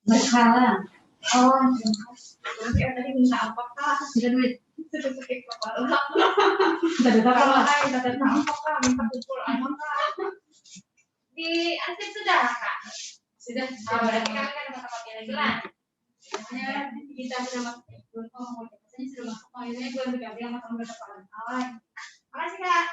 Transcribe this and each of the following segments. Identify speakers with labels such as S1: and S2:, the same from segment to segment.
S1: berkala. Oh, nanti tadi minta apa kak? Sudah duit. Sudah pakai kepala. Sudah ada apa? Sudah ada apa kak? Minta kumpul apa kak? Di arsip sudah kak. Sudah. Berarti kami kan dapat panggilan. Namanya kita sudah masuk. Biasanya sudah masuk panggilannya gue juga bilang sama kamu depan. Makasih kak.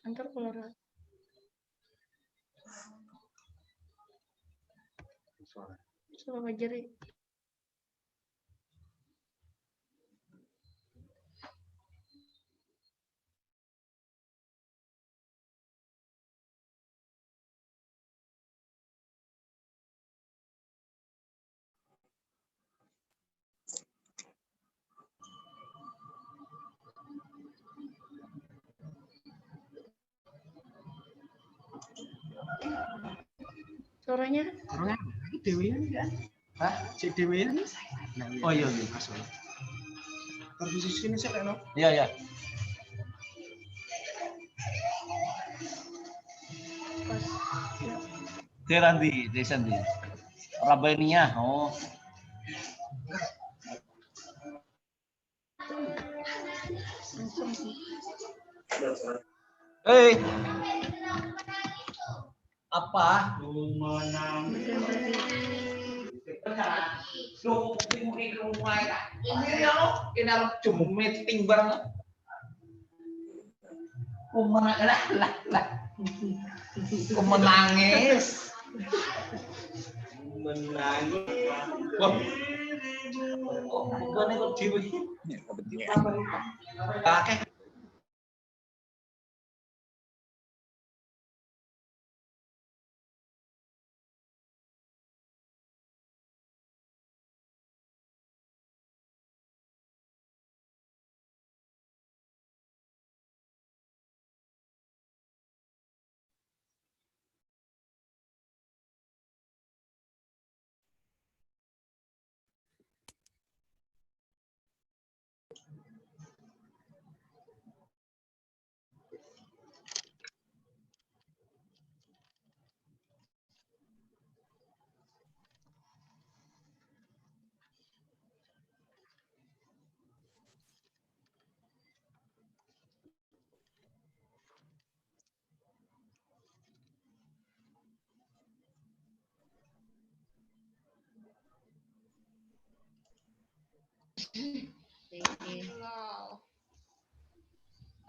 S2: Antar keluar. Suara ngajari. Suaranya?
S3: Dewi kan? Hah? Cik Dewi kan? Oh iya iya masuk. Harus di sini sih no? Iya ya.
S2: Pas. Ya.
S3: Terandi, Desandi. Rabania. Oh. Hei. Apa? Menang. Lu mungkin rumah ya. Ini ya lo, ini lo cuma meeting bareng. Kumenang lah. Kumenangis. Menangis. Wah. Oh, bukannya kok dewe. Ya, kepentingan. Kakek.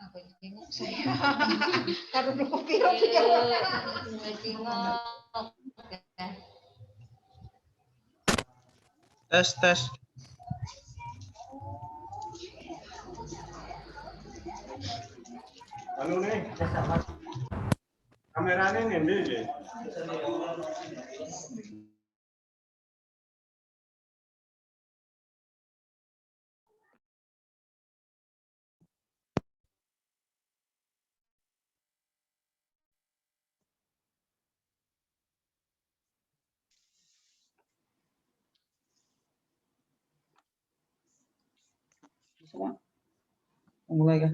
S4: Apa jenguk saya? Taruh dulu piro jenguk.
S3: Tes.
S5: Halo nih. Kameranya nih. semua. Mulai kan?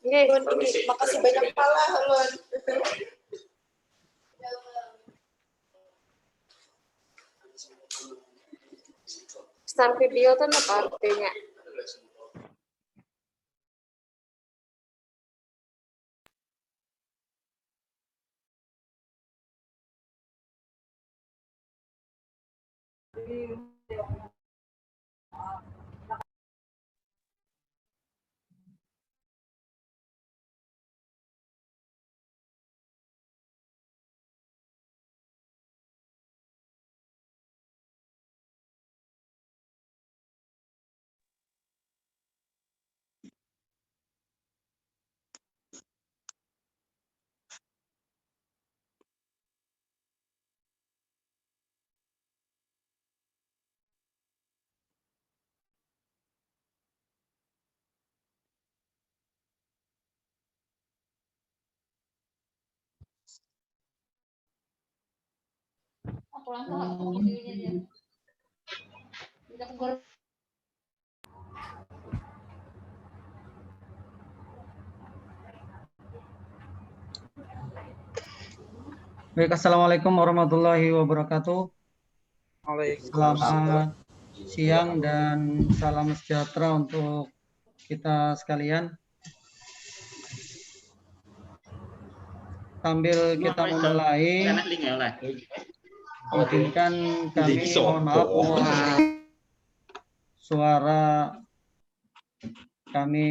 S4: Makasih banyak pala, Lon. Start video itu apa artinya?
S5: Baik, assalamualaikum warahmatullahi wabarakatuh. Selamat siang dan salam sejahtera untuk kita sekalian. Sambil kita memulai, izinkan kami mohon maaf suara kami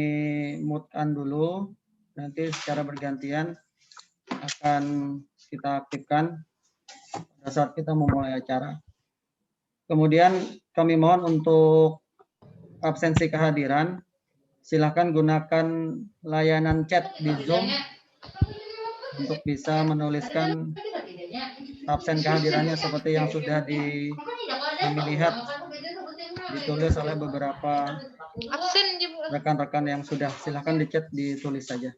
S5: mute-an dulu, nanti secara bergantian akan kita aktifkan pada saat kita memulai acara. Kemudian kami mohon untuk absensi kehadiran, silakan gunakan layanan chat di Zoom untuk bisa menuliskan absen kehadirannya seperti yang sudah kami lihat ditulis oleh beberapa rekan-rekan yang sudah. Silakan di chat ditulis saja.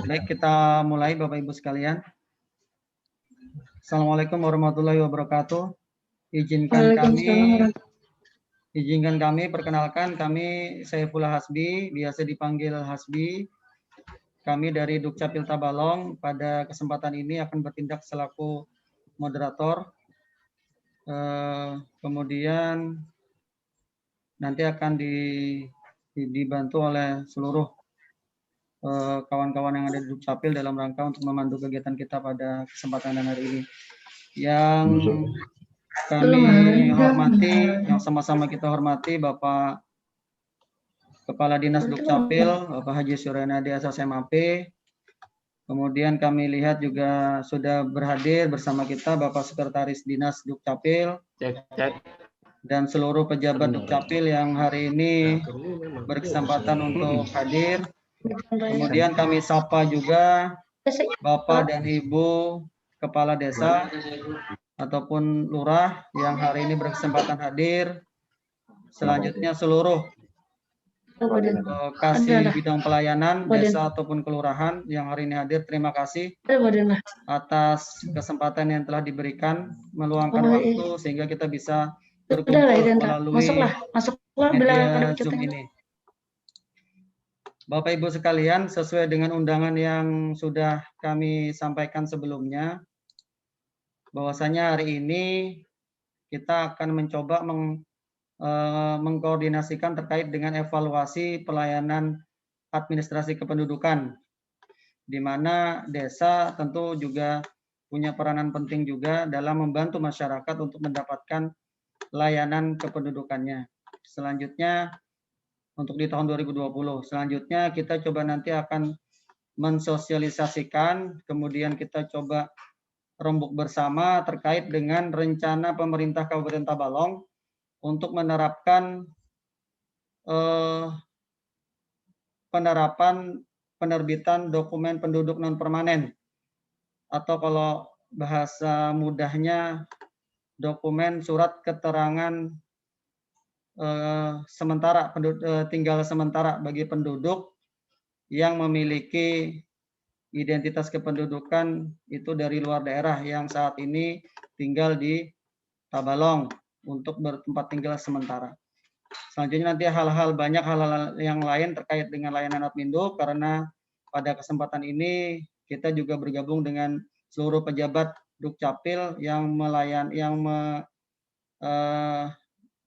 S5: Baik, kita mulai Bapak Ibu sekalian. Assalamualaikum warahmatullahi wabarakatuh. Izinkan kami perkenalkan, kami Saifullah Hasbi, biasa dipanggil Hasbi. Kami dari Dukcapil Tabalong pada kesempatan ini akan bertindak selaku moderator. Kemudian nanti akan dibantu oleh seluruh kawan-kawan yang ada di Dukcapil dalam rangka untuk memandu kegiatan kita pada kesempatan hari ini. Yang kami hormati, yang sama-sama kita hormati Bapak Kepala Dinas Dukcapil, Bapak Haji Suryanadi SSMAP. Kemudian kami lihat juga sudah berhadir bersama kita Bapak Sekretaris Dinas Dukcapil dan seluruh pejabat Dukcapil yang hari ini berkesempatan untuk hadir. Kemudian kami sapa juga Bapak dan Ibu Kepala Desa ataupun Lurah yang hari ini berkesempatan hadir. Selanjutnya seluruh kasih bidang pelayanan desa ataupun kelurahan yang hari ini hadir, terima kasih atas kesempatan yang telah diberikan meluangkan waktu sehingga kita bisa berkumpul melalui media Zoom ini. Bapak Ibu sekalian, sesuai dengan undangan yang sudah kami sampaikan sebelumnya, bahwasanya hari ini kita akan mencoba mengkoordinasikan terkait dengan evaluasi pelayanan administrasi kependudukan, di mana desa tentu juga punya peranan penting juga dalam membantu masyarakat untuk mendapatkan layanan kependudukannya. Selanjutnya, untuk di tahun 2020. Selanjutnya kita coba nanti akan mensosialisasikan, kemudian kita coba rembuk bersama terkait dengan rencana pemerintah Kabupaten Tabalong untuk menerapkan penerapan penerbitan dokumen penduduk non permanen, atau kalau bahasa mudahnya dokumen surat keterangan sementara tinggal sementara bagi penduduk yang memiliki identitas kependudukan itu dari luar daerah yang saat ini tinggal di Tabalong untuk bertempat tinggal sementara. Selanjutnya nanti banyak hal-hal yang lain terkait dengan layanan Admindo, karena pada kesempatan ini kita juga bergabung dengan seluruh pejabat Dukcapil yang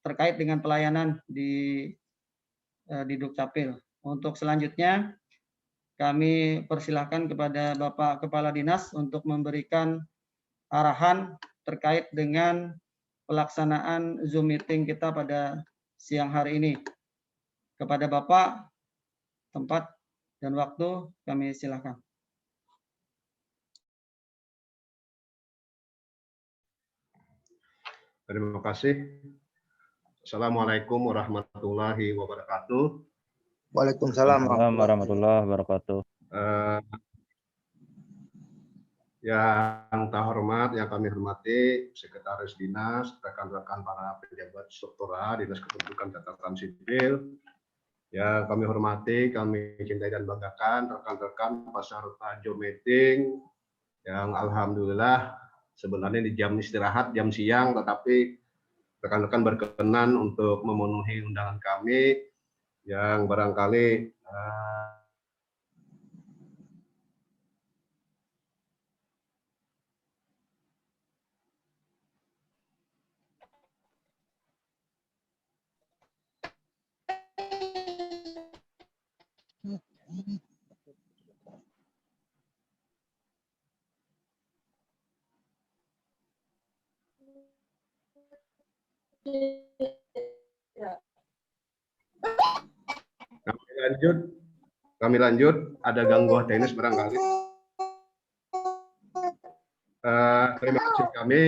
S5: terkait dengan pelayanan di Dukcapil. Untuk selanjutnya kami persilahkan kepada Bapak Kepala Dinas untuk memberikan arahan terkait dengan pelaksanaan Zoom meeting kita pada siang hari ini. Kepada Bapak, tempat dan waktu kami silakan.
S6: Terima kasih. Assalamualaikum warahmatullahi wabarakatuh.
S7: Waalaikumsalam warahmatullahi wabarakatuh.
S6: Yang terhormat, yang kami hormati, Sekretaris Dinas, rekan-rekan para pejabat struktural Dinas Kependudukan Catatan Sipil, yang kami hormati, kami cintai dan banggakan, rekan-rekan peserta Zoom meeting, yang alhamdulillah sebenarnya di jam istirahat, jam siang, tetapi rekan-rekan berkenan untuk memenuhi undangan kami, yang barangkali kami lanjut, ada gangguan teknis barangkali. Terima kasih kami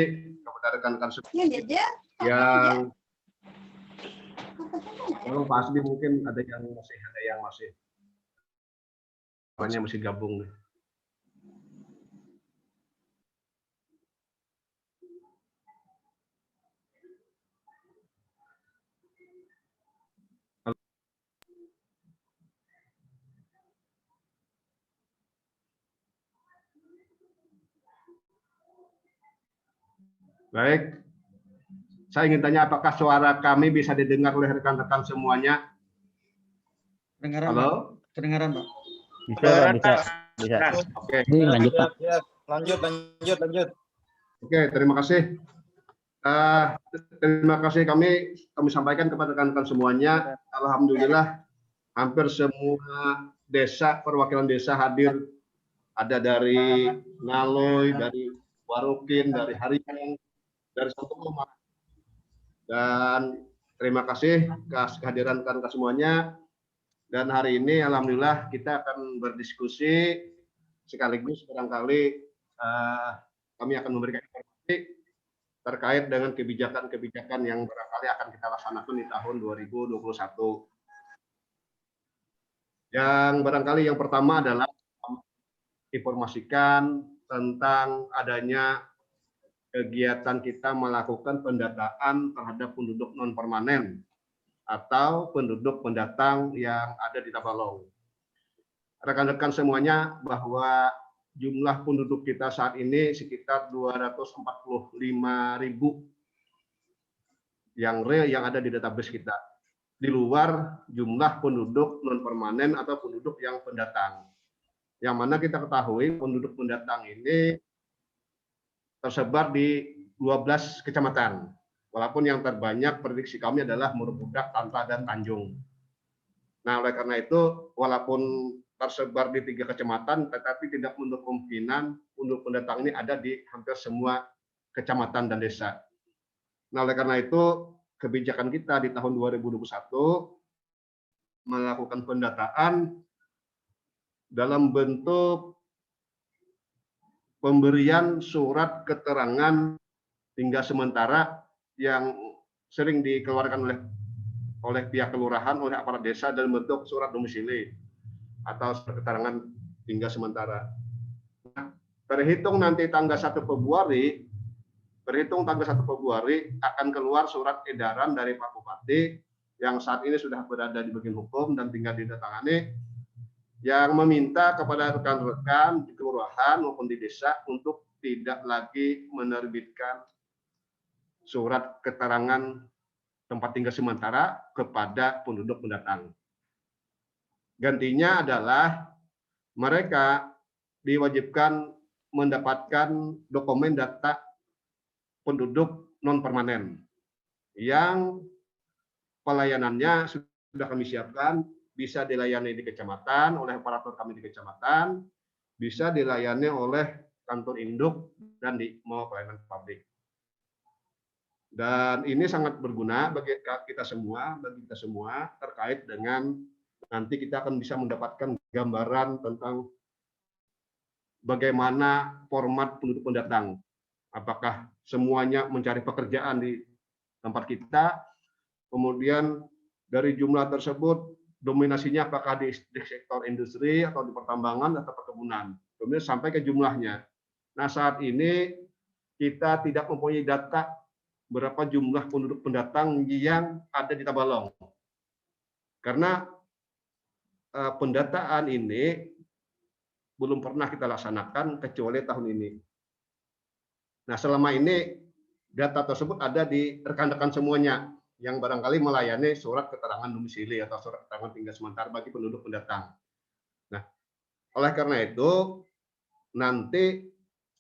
S6: kepada rekan-rekan semua yang kalau Pak Asbi mungkin ada yang masih banyak masih gabung. Baik, saya ingin tanya apakah suara kami bisa didengar oleh rekan-rekan semuanya?
S5: Kedengaran,
S6: Halo?
S5: Pak? Kedengaran, Pak?
S7: Bisa, Pak, bisa.
S6: Oke.
S7: Lanjut, Pak.
S3: Lanjut.
S6: Oke, terima kasih. Terima kasih kami sampaikan kepada rekan-rekan semuanya. Alhamdulillah hampir semua desa, perwakilan desa hadir. Ada dari Naloy, dari Warukin, dari Harian, dari satu rumah. Dan terima kasih kehadiran rekan-rekan semuanya. Dan hari ini alhamdulillah kita akan berdiskusi sekaligus barangkali kami akan memberikan informasi terkait dengan kebijakan-kebijakan yang barangkali akan kita laksanakan di tahun 2021. Yang barangkali yang pertama adalah informasikan tentang adanya kegiatan kita melakukan pendataan terhadap penduduk non permanen atau penduduk pendatang yang ada di Tabalong. Rekan-rekan semuanya bahwa jumlah penduduk kita saat ini sekitar 245.000 yang real yang ada di database kita. Di luar jumlah penduduk non permanen atau penduduk yang pendatang. Yang mana kita ketahui penduduk pendatang ini tersebar di 12 kecamatan. Walaupun yang terbanyak prediksi kami adalah Murubudak, Tanta, dan Tanjung. Nah, oleh karena itu, walaupun tersebar di 3 kecamatan, tetapi tidak menutup kemungkinan penduduk pendatang ini ada di hampir semua kecamatan dan desa. Nah, oleh karena itu, kebijakan kita di tahun 2021 melakukan pendataan dalam bentuk pemberian surat keterangan tinggal sementara yang sering dikeluarkan oleh oleh pihak kelurahan, oleh aparat desa dalam bentuk surat domisili atau surat keterangan tinggal sementara. Nah, terhitung nanti tanggal 1 Februari, akan keluar surat edaran dari Pak Bupati yang saat ini sudah berada di bagian hukum dan tinggal ditandatangani, yang meminta kepada rekan-rekan di kelurahan maupun di desa untuk tidak lagi menerbitkan surat keterangan tempat tinggal sementara kepada penduduk pendatang. Gantinya adalah mereka diwajibkan mendapatkan dokumen data penduduk non-permanen yang pelayanannya sudah kami siapkan, bisa dilayani di kecamatan oleh operator kami di kecamatan, bisa dilayani oleh kantor induk dan di mau pelayanan publik. Dan ini sangat berguna bagi kita semua, terkait dengan nanti kita akan bisa mendapatkan gambaran tentang bagaimana format penduduk pendatang. Apakah semuanya mencari pekerjaan di tempat kita, kemudian dari jumlah tersebut dominasinya apakah di sektor industri atau di pertambangan atau perkebunan, kemudian sampai ke jumlahnya. Nah, saat ini kita tidak mempunyai data berapa jumlah penduduk pendatang yang ada di Tabalong. Karena pendataan ini belum pernah kita laksanakan kecuali tahun ini. Nah, selama ini data tersebut ada di rekan-rekan semuanya yang barangkali melayani surat keterangan domisili atau surat keterangan tinggal sementara bagi penduduk pendatang. Nah, oleh karena itu nanti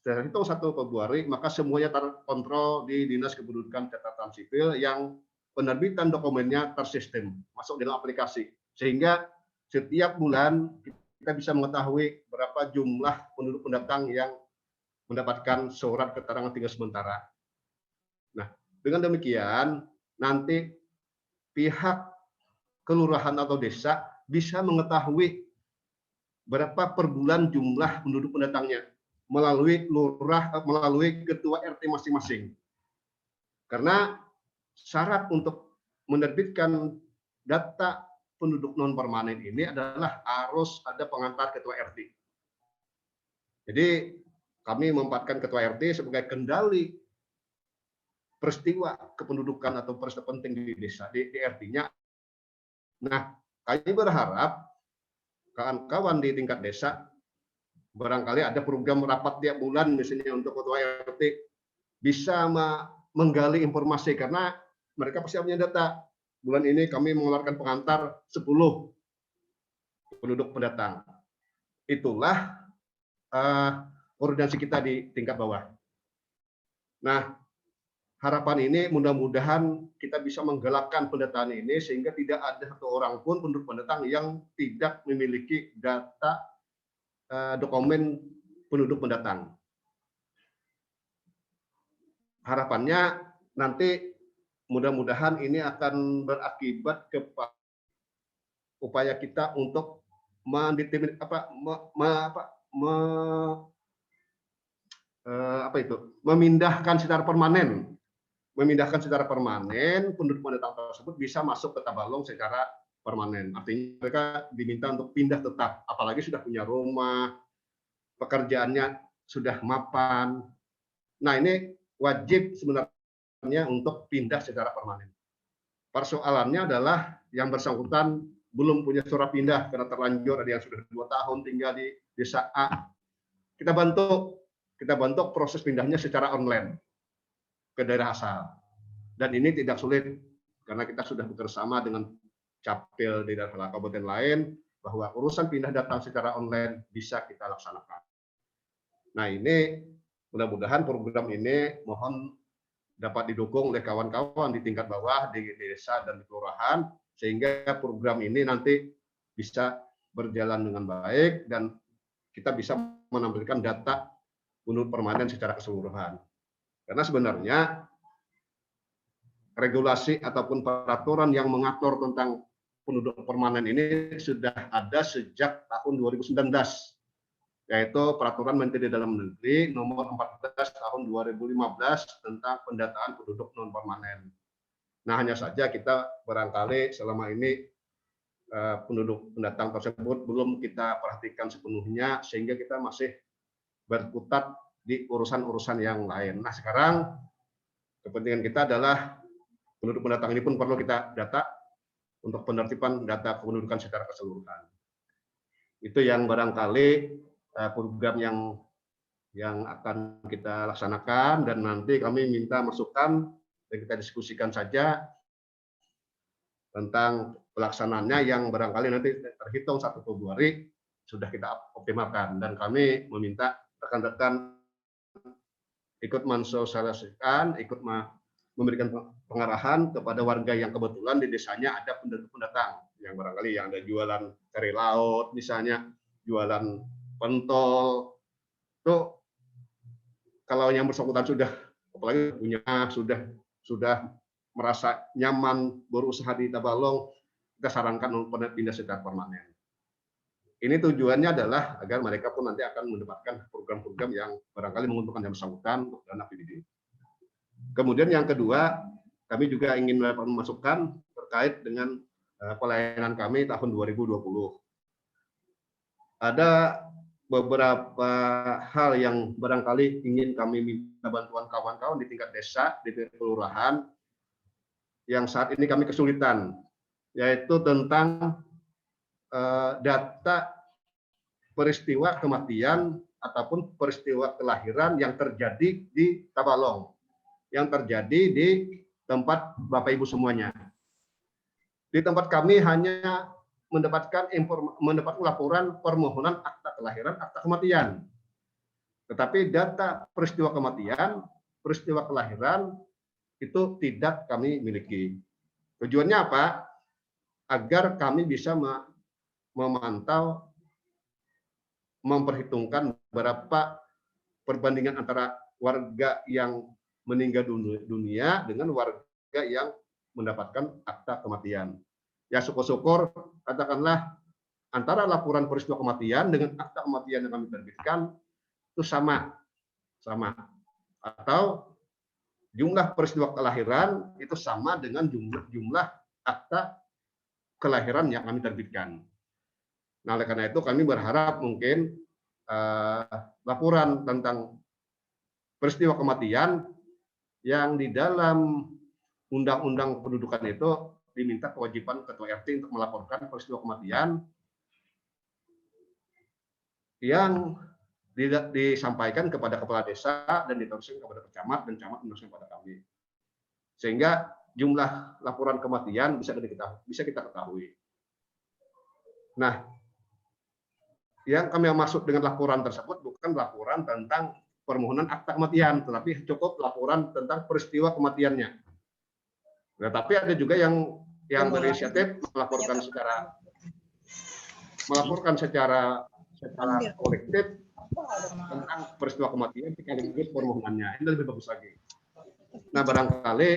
S6: terhitung 1 Februari maka semuanya terkontrol di Dinas Kependudukan Catatan Sipil yang penerbitan dokumennya tersistem masuk dalam aplikasi, sehingga setiap bulan kita bisa mengetahui berapa jumlah penduduk pendatang yang mendapatkan surat keterangan tinggal sementara. Nah, dengan demikian nanti pihak kelurahan atau desa bisa mengetahui berapa per bulan jumlah penduduk pendatangnya melalui lurah, melalui ketua RT masing-masing. Karena syarat untuk menerbitkan data penduduk non permanen ini adalah harus ada pengantar ketua RT. Jadi kami menempatkan ketua RT sebagai kendali peristiwa kependudukan atau peristiwa penting di desa, di RT-nya. Nah, kami berharap kawan-kawan di tingkat desa barangkali ada program rapat tiap bulan misalnya untuk ketua RT bisa menggali informasi, karena mereka pasti punya data. Bulan ini kami mengeluarkan pengantar 10 penduduk pendatang. Itulah koordinasi kita di tingkat bawah. Nah, harapan ini mudah-mudahan kita bisa menggalakkan pendataan ini sehingga tidak ada satu orang pun penduduk pendatang yang tidak memiliki data dokumen penduduk pendatang. Harapannya nanti mudah-mudahan ini akan berakibat kepada upaya kita untuk memindahkan secara permanen. Memindahkan secara permanen penduduk pendatang tersebut bisa masuk ke Tabalong secara permanen. Artinya mereka diminta untuk pindah tetap, apalagi sudah punya rumah, pekerjaannya sudah mapan. Nah, ini wajib sebenarnya untuk pindah secara permanen. Persoalannya adalah yang bersangkutan belum punya surat pindah karena terlanjur, ada yang sudah 2 tahun tinggal di desa A. Kita bantu proses pindahnya secara online ke daerah asal. Dan ini tidak sulit karena kita sudah bekerjasama dengan Capil di daerah kabupaten lain bahwa urusan pindah datang secara online bisa kita laksanakan. Nah, ini mudah-mudahan program ini mohon dapat didukung oleh kawan-kawan di tingkat bawah, di desa dan di kelurahan, sehingga program ini nanti bisa berjalan dengan baik dan kita bisa menampilkan data penduduk permanen secara keseluruhan. Karena sebenarnya regulasi ataupun peraturan yang mengatur tentang penduduk permanen ini sudah ada sejak tahun 2019, yaitu Peraturan Menteri Dalam Negeri Nomor 14 Tahun 2015 tentang pendataan penduduk non permanen. Nah, hanya saja kita barangkali selama ini penduduk pendatang tersebut belum kita perhatikan sepenuhnya, sehingga kita masih berkutat di urusan-urusan yang lain. Nah, sekarang kepentingan kita adalah penduduk pendatang ini pun perlu kita data untuk penertiban data kependudukan secara keseluruhan. Itu yang barangkali program yang akan kita laksanakan, dan nanti kami minta masukan dan kita diskusikan saja tentang pelaksanaannya yang barangkali nanti terhitung 1 Februari sudah kita optimalkan, dan kami meminta rekan-rekan ikut mensosialisasikan, ikut memberikan pengarahan kepada warga yang kebetulan di desanya ada penduduk pendatang yang barangkali yang ada jualan kari laut misalnya, jualan pentol. Itu kalau yang bersangkutan sudah apalagi punya sudah merasa nyaman berusaha di Tabalong, kita sarankan untuk pindah secara permanen. Ini tujuannya adalah agar mereka pun nanti akan mendapatkan program-program yang barangkali menguntungkan yang bersangkutan untuk dana PDD. Kemudian yang kedua, kami juga ingin mendapatkan masukan terkait dengan pelayanan kami tahun 2020. Ada beberapa hal yang barangkali ingin kami minta bantuan kawan-kawan di tingkat desa, di tingkat kelurahan, yang saat ini kami kesulitan, yaitu tentang data peristiwa kematian ataupun peristiwa kelahiran yang terjadi di Tabalong, yang terjadi di tempat Bapak Ibu semuanya. Di tempat kami hanya mendapatkan laporan permohonan akta kelahiran, akta kematian. Tetapi data peristiwa kematian, peristiwa kelahiran itu tidak kami miliki. Tujuannya apa? Agar kami bisa memantau, memperhitungkan berapa perbandingan antara warga yang meninggal dunia dengan warga yang mendapatkan akta kematian. Ya syukur-syukur katakanlah antara laporan peristiwa kematian dengan akta kematian yang kami terbitkan itu sama. Atau jumlah peristiwa kelahiran itu sama dengan jumlah akta kelahiran yang kami terbitkan. Nah, oleh karena itu kami berharap mungkin laporan tentang peristiwa kematian yang di dalam undang-undang pendudukan itu diminta kewajiban ketua RT untuk melaporkan peristiwa kematian yang disampaikan kepada kepala desa dan diteruskan kepada camat, dan camat meneruskan kepada kami, sehingga jumlah laporan kematian bisa kita ketahui. Nah, yang kami maksud dengan laporan tersebut bukan laporan tentang permohonan akta kematian, tetapi cukup laporan tentang peristiwa kematiannya. Nah, tapi ada juga yang berinisiatif melaporkan secara kolektif tentang peristiwa kematian sekaligus permohonannya. Ini lebih bagus lagi. Nah, barangkali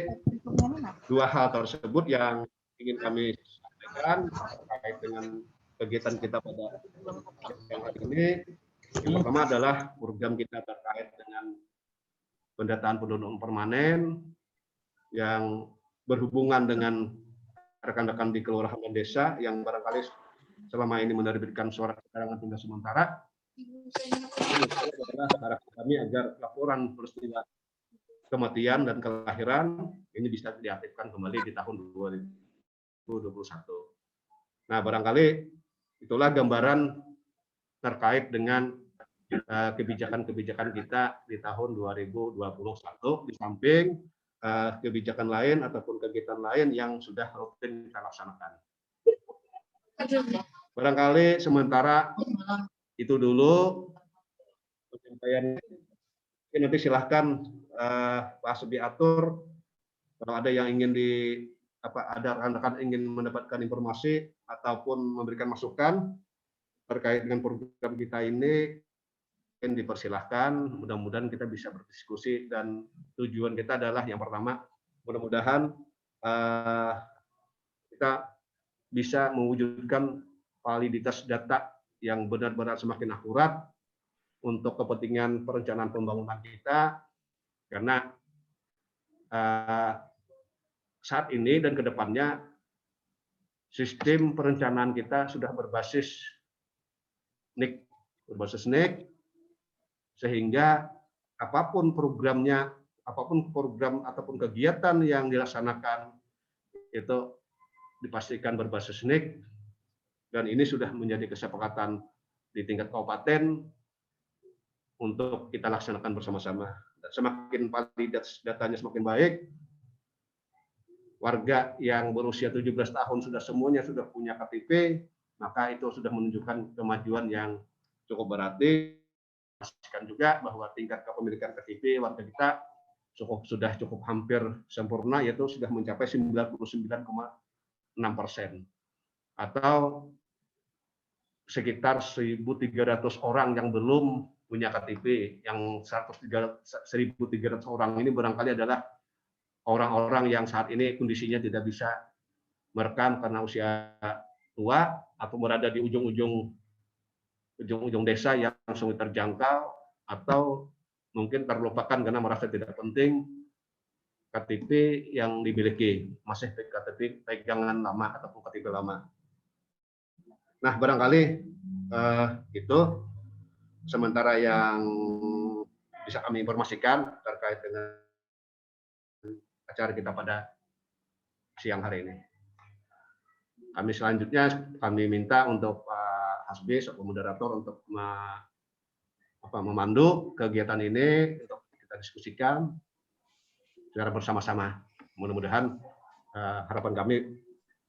S6: dua hal tersebut yang ingin kami sampaikan terkait dengan kegiatan kita pada yang hari ini. Yang pertama adalah program kita terkait dengan pendataan penduduk permanen yang berhubungan dengan rekan-rekan di kelurahan dan desa yang barangkali selama ini menerbitkan surat keterangan tinggal sementara. Adalah kami agar laporan peristiwa kematian dan kelahiran ini bisa diaktifkan kembali di tahun 2021. Nah, barangkali itulah gambaran terkait dengan kebijakan-kebijakan kita di tahun 2021, di samping kebijakan lain ataupun kegiatan lain yang sudah rutin kita laksanakan. Barangkali sementara itu dulu penyampaian. Nanti silahkan Pak Subi atur kalau ada yang ingin ada rekan-rekan ingin mendapatkan informasi ataupun memberikan masukan terkait dengan program kita ini, dipersilahkan. Mudah-mudahan kita bisa berdiskusi, dan tujuan kita adalah yang pertama, mudah-mudahan kita bisa mewujudkan validitas data yang benar-benar semakin akurat untuk kepentingan perencanaan pembangunan kita, karena saat ini dan kedepannya sistem perencanaan kita sudah berbasis NIK, sehingga apapun programnya, apapun program ataupun kegiatan yang dilaksanakan itu dipastikan berbasis NIK, dan ini sudah menjadi kesepakatan di tingkat kabupaten untuk kita laksanakan bersama-sama. Semakin validitas datanya semakin baik, warga yang berusia 17 tahun semuanya sudah punya KTP, maka itu sudah menunjukkan kemajuan yang cukup berarti. Pastikan juga bahwa tingkat kepemilikan KTP warga kita sudah cukup hampir sempurna, yaitu sudah mencapai 99,6%, atau sekitar 1.300 orang yang belum punya KTP. Yang 1.300 orang ini barangkali adalah orang-orang yang saat ini kondisinya tidak bisa merekam karena usia tua atau berada di ujung-ujung desa yang sulit terjangkau, atau mungkin terlupakan karena merasa tidak penting KTP yang dimiliki, masih KTP pegangan lama ataupun KTP lama. Nah, barangkali itu sementara yang bisa kami informasikan terkait dengan acara kita pada siang hari ini. Kami selanjutnya minta untuk Pak Hasbi sebagai moderator untuk memandu kegiatan ini untuk kita diskusikan secara bersama-sama. Mudah-mudahan harapan kami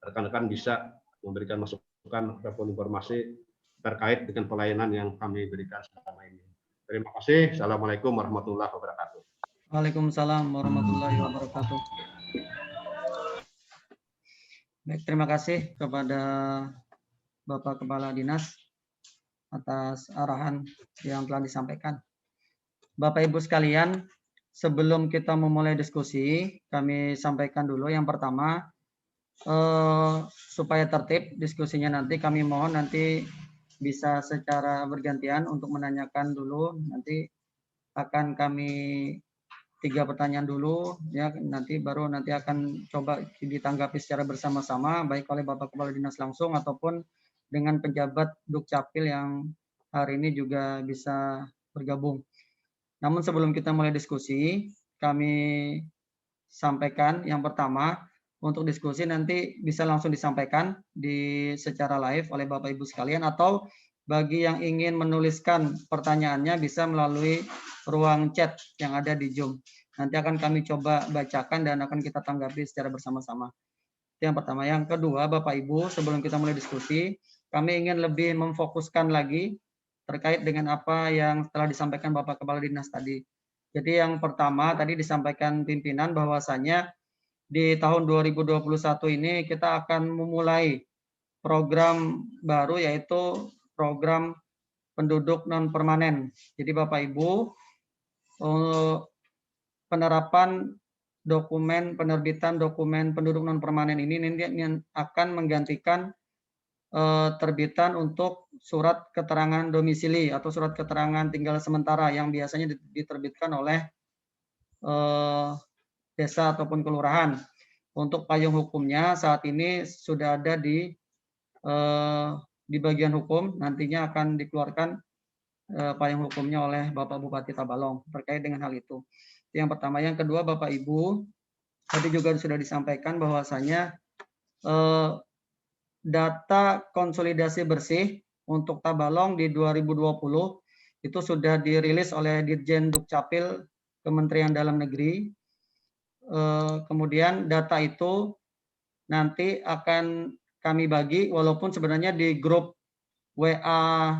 S6: rekan-rekan bisa memberikan masukan ataupun informasi terkait dengan pelayanan yang kami berikan selama ini. Terima kasih. Assalamualaikum warahmatullahi wabarakatuh.
S5: Waalaikumsalam warahmatullahi wabarakatuh. Baik, terima kasih kepada Bapak Kepala Dinas atas arahan yang telah disampaikan. Bapak Ibu sekalian, sebelum kita memulai diskusi, kami sampaikan dulu yang pertama, supaya tertib diskusinya nanti, kami mohon nanti bisa secara bergantian untuk menanyakan dulu, nanti akan kami 3 pertanyaan dulu, ya, nanti akan coba ditanggapi secara bersama-sama, baik oleh Bapak Kepala Dinas langsung ataupun dengan penjabat Dukcapil yang hari ini juga bisa bergabung. Namun sebelum kita mulai diskusi, kami sampaikan yang pertama, untuk diskusi nanti bisa langsung disampaikan secara live oleh Bapak Ibu sekalian, atau bagi yang ingin menuliskan pertanyaannya bisa melalui ruang chat yang ada di Zoom. Nanti akan kami coba bacakan dan akan kita tanggapi secara bersama-sama. Itu yang pertama. Yang kedua, Bapak Ibu, sebelum kita mulai diskusi, kami ingin lebih memfokuskan lagi terkait dengan apa yang telah disampaikan Bapak Kepala Dinas tadi. Jadi yang pertama tadi disampaikan pimpinan bahwasanya di tahun 2021 ini kita akan memulai program baru, yaitu program penduduk non permanen. Jadi Bapak Ibu, penerbitan dokumen penduduk non permanen ini akan menggantikan terbitan untuk surat keterangan domisili atau surat keterangan tinggal sementara yang biasanya diterbitkan oleh desa ataupun kelurahan. Untuk payung hukumnya saat ini sudah ada di bagian hukum, nantinya akan dikeluarkan payung hukumnya oleh Bapak Bupati Tabalong terkait dengan hal itu. Itu yang pertama. Yang kedua, Bapak Ibu, tadi juga sudah disampaikan bahwasanya data konsolidasi bersih untuk Tabalong di 2020 itu sudah dirilis oleh Dirjen Dukcapil Kementerian Dalam Negeri. Kemudian data itu nanti akan kami bagi, walaupun sebenarnya di grup WA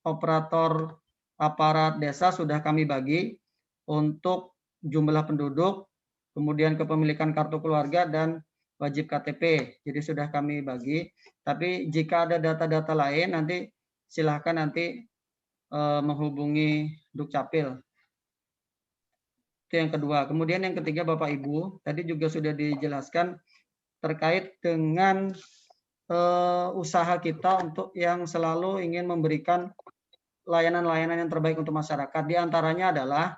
S5: operator aparat desa sudah kami bagi untuk jumlah penduduk, kemudian kepemilikan kartu keluarga dan wajib KTP. Jadi sudah kami bagi. Tapi jika ada data-data lain, nanti silahkan nanti menghubungi Dukcapil. Itu yang kedua. Kemudian yang ketiga, Bapak Ibu, tadi juga sudah dijelaskan terkait dengan usaha kita untuk yang selalu ingin memberikan layanan-layanan yang terbaik untuk masyarakat. Di antaranya adalah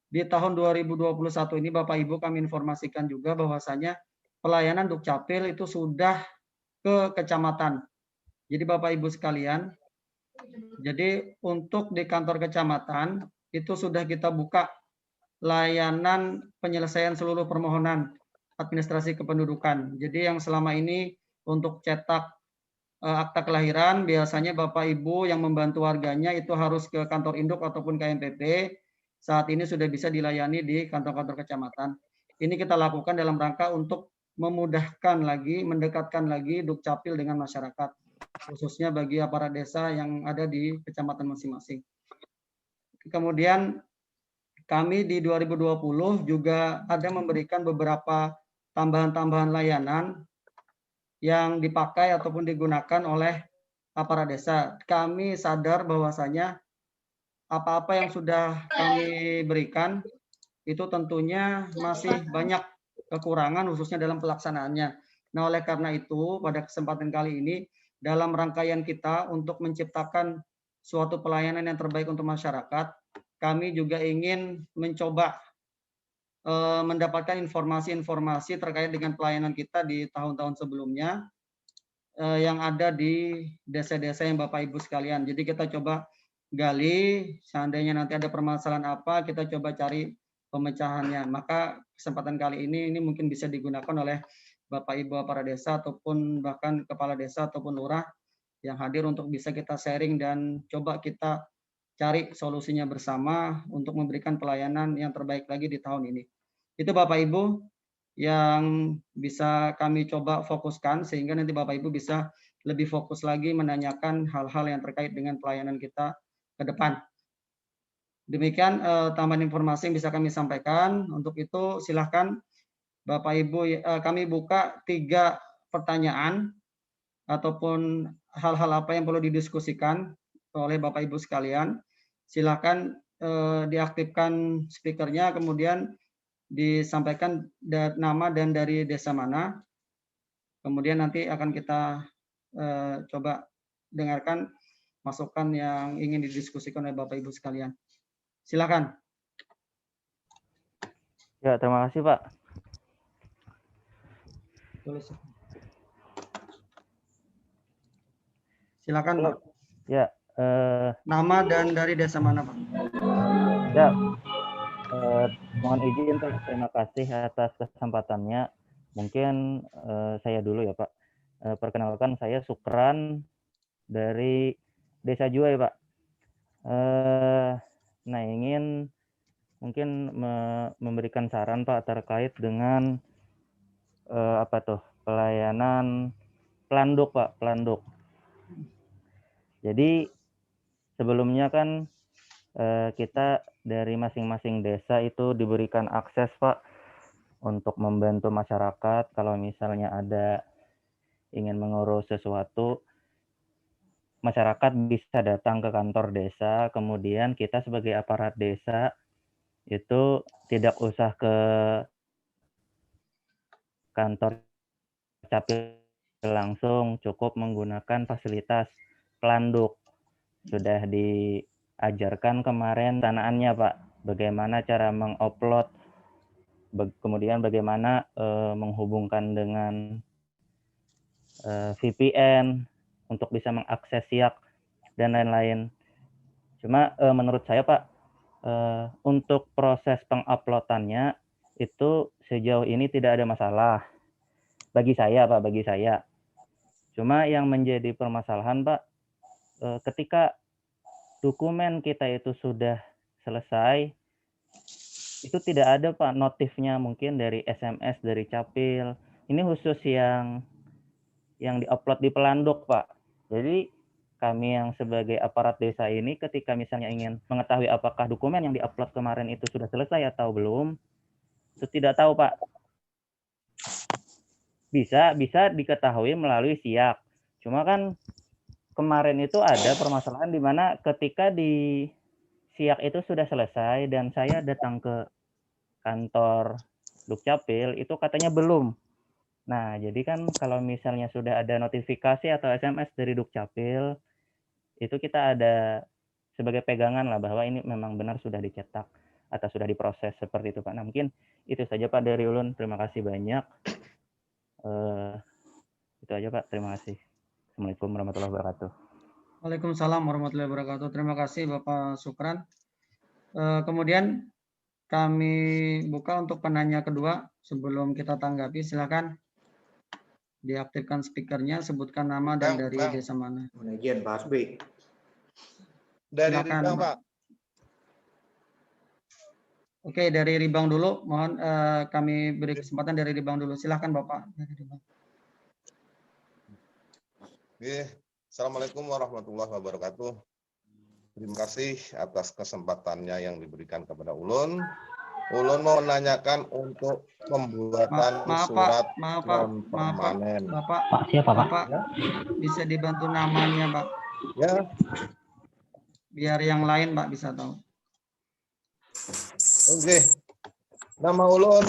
S5: di tahun 2021 ini Bapak Ibu kami informasikan juga bahwasanya pelayanan Dukcapil itu sudah ke kecamatan. Jadi Bapak Ibu sekalian, jadi untuk di kantor kecamatan itu sudah kita buka layanan penyelesaian seluruh permohonan administrasi kependudukan. Jadi yang selama ini untuk cetak akta kelahiran biasanya Bapak Ibu yang membantu warganya itu harus ke kantor induk ataupun KMPP. Saat ini sudah bisa dilayani di kantor-kantor kecamatan. Ini kita lakukan dalam rangka untuk memudahkan lagi, mendekatkan lagi Dukcapil dengan masyarakat, khususnya bagi aparat desa yang ada di kecamatan masing-masing. Kemudian kami di 2020 juga ada memberikan beberapa tambahan-tambahan layanan yang dipakai ataupun digunakan oleh aparat desa. Kami sadar bahwasanya apa-apa yang sudah kami berikan itu tentunya masih banyak kekurangan khususnya dalam pelaksanaannya. Nah, oleh karena itu pada kesempatan kali ini dalam rangkaian kita untuk menciptakan suatu pelayanan yang terbaik untuk masyarakat, kami juga ingin mencoba mendapatkan informasi-informasi terkait dengan pelayanan kita di tahun-tahun sebelumnya yang ada di desa-desa yang Bapak Ibu sekalian. Jadi kita coba gali, seandainya nanti ada permasalahan apa, kita coba cari pemecahannya. Maka kesempatan kali ini mungkin bisa digunakan oleh Bapak Ibu para desa ataupun bahkan kepala desa ataupun lurah yang hadir untuk bisa kita sharing dan coba kita cari solusinya bersama untuk memberikan pelayanan yang terbaik lagi di tahun ini. Itu Bapak Ibu yang bisa kami coba fokuskan sehingga nanti Bapak Ibu bisa lebih fokus lagi menanyakan hal-hal yang terkait dengan pelayanan kita ke depan. Demikian tambahan informasi yang bisa kami sampaikan. Untuk itu silahkan Bapak Ibu, kami buka 3 pertanyaan ataupun hal-hal apa yang perlu didiskusikan oleh Bapak Ibu sekalian. Silahkan diaktifkan speakernya, kemudian disampaikan nama dan dari desa mana. Kemudian nanti akan kita coba dengarkan masukan yang ingin didiskusikan oleh Bapak Ibu sekalian. Silakan.
S7: Ya, terima kasih Pak.
S5: Silakan Pak.
S7: Ya.
S5: Nama dan dari desa mana Pak?
S7: Ya. Mohon izin Pak. Terima kasih atas kesempatannya. Mungkin saya dulu ya Pak. Perkenalkan saya Sukran dari Desa Juai Pak. Nah, ingin mungkin memberikan saran Pak terkait dengan pelayanan Pelanduk Pak, Pelanduk. Jadi sebelumnya kan kita dari masing-masing desa itu diberikan akses Pak untuk membantu masyarakat kalau misalnya ada ingin mengurus sesuatu, masyarakat bisa datang ke kantor desa, kemudian kita sebagai aparat desa itu tidak usah ke kantor capil langsung, cukup menggunakan fasilitas Pelanduk. Sudah diajarkan kemarin tanaannya Pak, bagaimana cara mengupload, kemudian bagaimana menghubungkan dengan VPN untuk bisa mengakses SIAK dan lain-lain. Cuma menurut saya Pak, untuk proses penguploadannya itu sejauh ini tidak ada masalah. Bagi saya Pak, bagi saya. Cuma yang menjadi permasalahan Pak, ketika dokumen kita itu sudah selesai, itu tidak ada Pak notifnya mungkin dari SMS, dari Capil. Ini khusus yang diupload di Pelanduk Pak. Jadi kami yang sebagai aparat desa ini ketika misalnya ingin mengetahui apakah dokumen yang diupload kemarin itu sudah selesai atau belum, itu tidak tahu Pak. Bisa diketahui melalui SIAK. Cuma kan kemarin itu ada permasalahan di mana ketika di SIAK itu sudah selesai dan saya datang ke kantor Dukcapil itu katanya belum. Nah, jadi kan kalau misalnya sudah ada notifikasi atau SMS dari Dukcapil, itu kita ada sebagai pegangan lah bahwa ini memang benar sudah dicetak. atau sudah diproses seperti itu Pak. Nah mungkin itu saja Pak dari ulun. Terima kasih banyak. Itu aja Pak. Terima kasih. Assalamualaikum warahmatullahi wabarakatuh.
S5: Waalaikumsalam warahmatullahi wabarakatuh. Terima kasih Bapak Sukran. Kemudian kami buka untuk penanya kedua. Sebelum kita tanggapi, silakan diaktifkan speakernya, sebutkan nama dan dari desa mana.
S8: Izin Pak Hasbi.
S9: Dari
S5: Silakan,
S9: Ribang,
S5: Pak.
S9: Pak.
S5: Oke, dari Ribang dulu. Mohon kami beri kesempatan dari Ribang dulu. Silakan Bapak. Dari Ribang.
S9: Assalamualaikum warahmatullahi wabarakatuh. Terima kasih atas kesempatannya yang diberikan kepada Ulun. Ulun mau menanyakan untuk pembuatan surat non permanen.
S5: Bapak,
S7: siapa Pak?
S5: Bapak bisa dibantu namanya Pak.
S9: Ya.
S5: Biar yang lain Pak bisa tahu.
S9: Oke. Nama Ulun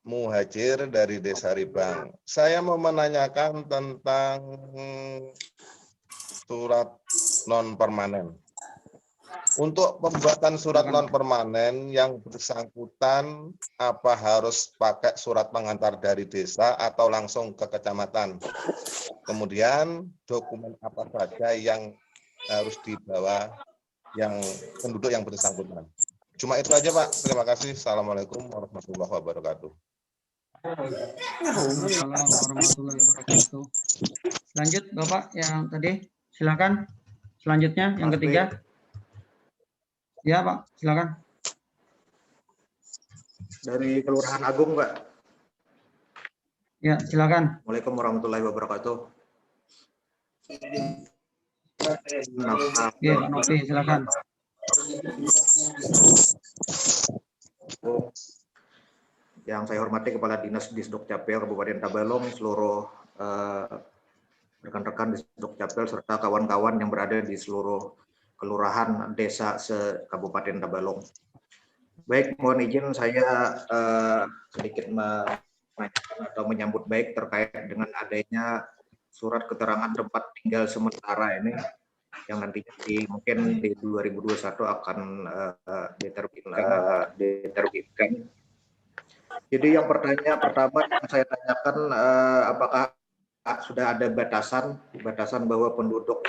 S9: Muhajir dari Desa Ribang. Saya mau menanyakan tentang surat non permanen. Untuk pembuatan surat non permanen yang bersangkutan, apa harus pakai surat pengantar dari desa atau langsung ke kecamatan? Kemudian dokumen apa saja yang harus dibawa yang penduduk yang bersangkutan? Cuma itu aja Pak. Terima kasih. Assalamualaikum warahmatullahi wabarakatuh.
S5: Waalaikumsalam warahmatullahi wabarakatuh. Lanjut Bapak yang tadi, silakan. Selanjutnya yang ketiga. Ya Pak, silakan.
S8: Dari Kelurahan Agung Pak.
S5: Ya, silakan.
S8: Waalaikumsalam warahmatullahi wabarakatuh.
S5: Ya, Pak Novi, silakan.
S8: Yang saya hormati Kepala Dinas Disduk Capil Kabupaten Tabalong, seluruh rekan-rekan Disduk Capil serta kawan-kawan yang berada di seluruh kelurahan desa se-Kabupaten Tabalong. Baik, mohon izin saya sedikit menanyakan atau menyambut baik terkait dengan adanya surat keterangan tempat tinggal sementara ini yang nantinya mungkin di 2021 akan diterbitkan. Jadi yang pertama yang saya tanyakan, apakah sudah ada batasan bahwa penduduk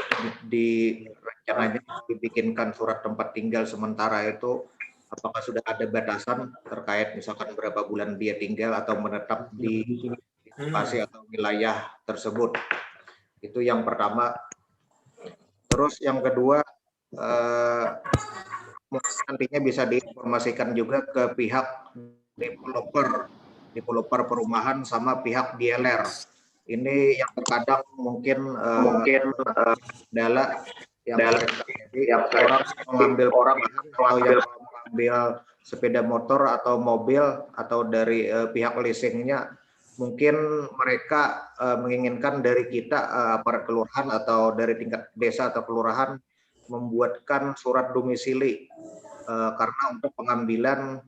S8: di rencananya dibikinkan surat tempat tinggal sementara itu, apakah sudah ada batasan terkait misalkan berapa bulan dia tinggal atau menetap di lokasi atau wilayah tersebut? Itu yang pertama. Terus yang kedua, nantinya bisa diinformasikan juga ke pihak developer perumahan sama pihak DLR. Ini yang terkadang mungkin kendala yang orang mengambil sepeda motor atau mobil atau dari pihak leasingnya, mungkin mereka menginginkan dari kita aparat kelurahan atau dari tingkat desa atau kelurahan membuatkan surat domisili karena untuk pengambilan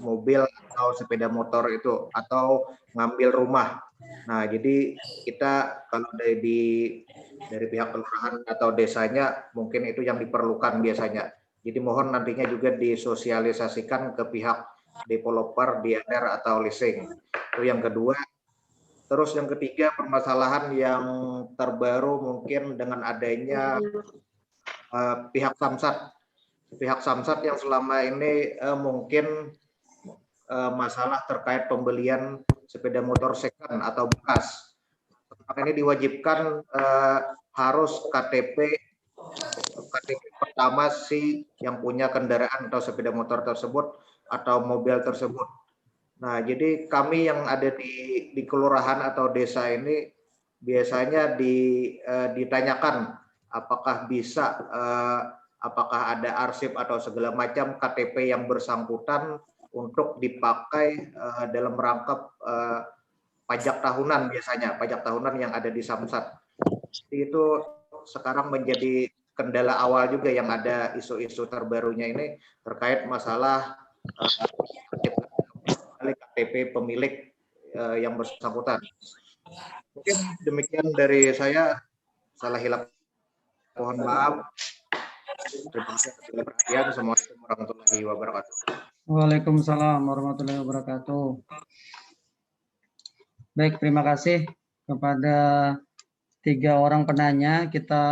S8: mobil atau sepeda motor itu atau ngambil rumah. Nah, jadi kita kalau dari pihak kelurahan atau desanya mungkin itu yang diperlukan biasanya. Jadi mohon nantinya juga disosialisasikan ke pihak developer, DLR atau leasing. Itu yang kedua. Terus yang ketiga, permasalahan yang terbaru mungkin dengan adanya pihak Samsat yang selama ini mungkin masalah terkait pembelian sepeda motor second atau bekas. Ini diwajibkan harus KTP pertama si yang punya kendaraan atau sepeda motor tersebut atau mobil tersebut. Nah, jadi kami yang ada di kelurahan atau desa ini biasanya ditanyakan apakah bisa, apakah ada arsip atau segala macam KTP yang bersangkutan untuk dipakai dalam rangka pajak tahunan biasanya, pajak tahunan yang ada di Samsat. Itu sekarang menjadi kendala awal juga yang ada isu-isu terbarunya ini terkait masalah KTP pemilik yang bersangkutan. Mungkin demikian dari saya, salah hilap mohon maaf. Terima kasih atas segala perhatian. Assalamualaikum warahmatullahi wabarakatuh.
S5: Waalaikumsalam warahmatullahi wabarakatuh. Baik, terima kasih kepada 3 orang penanya. Kita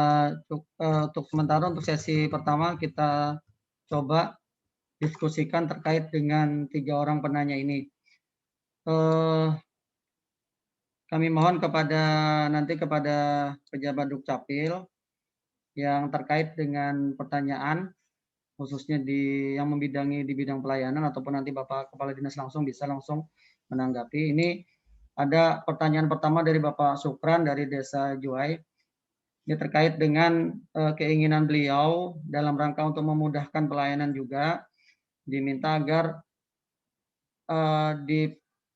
S5: untuk sementara untuk sesi pertama kita coba diskusikan terkait dengan 3 orang penanya ini. Kami mohon nanti kepada pejabat Dukcapil yang terkait dengan pertanyaan, khususnya yang membidangi di bidang pelayanan ataupun nanti Bapak Kepala Dinas bisa langsung menanggapi. Ini ada pertanyaan pertama dari Bapak Sukran dari Desa Juai. Ini terkait dengan keinginan beliau dalam rangka untuk memudahkan pelayanan juga, diminta agar di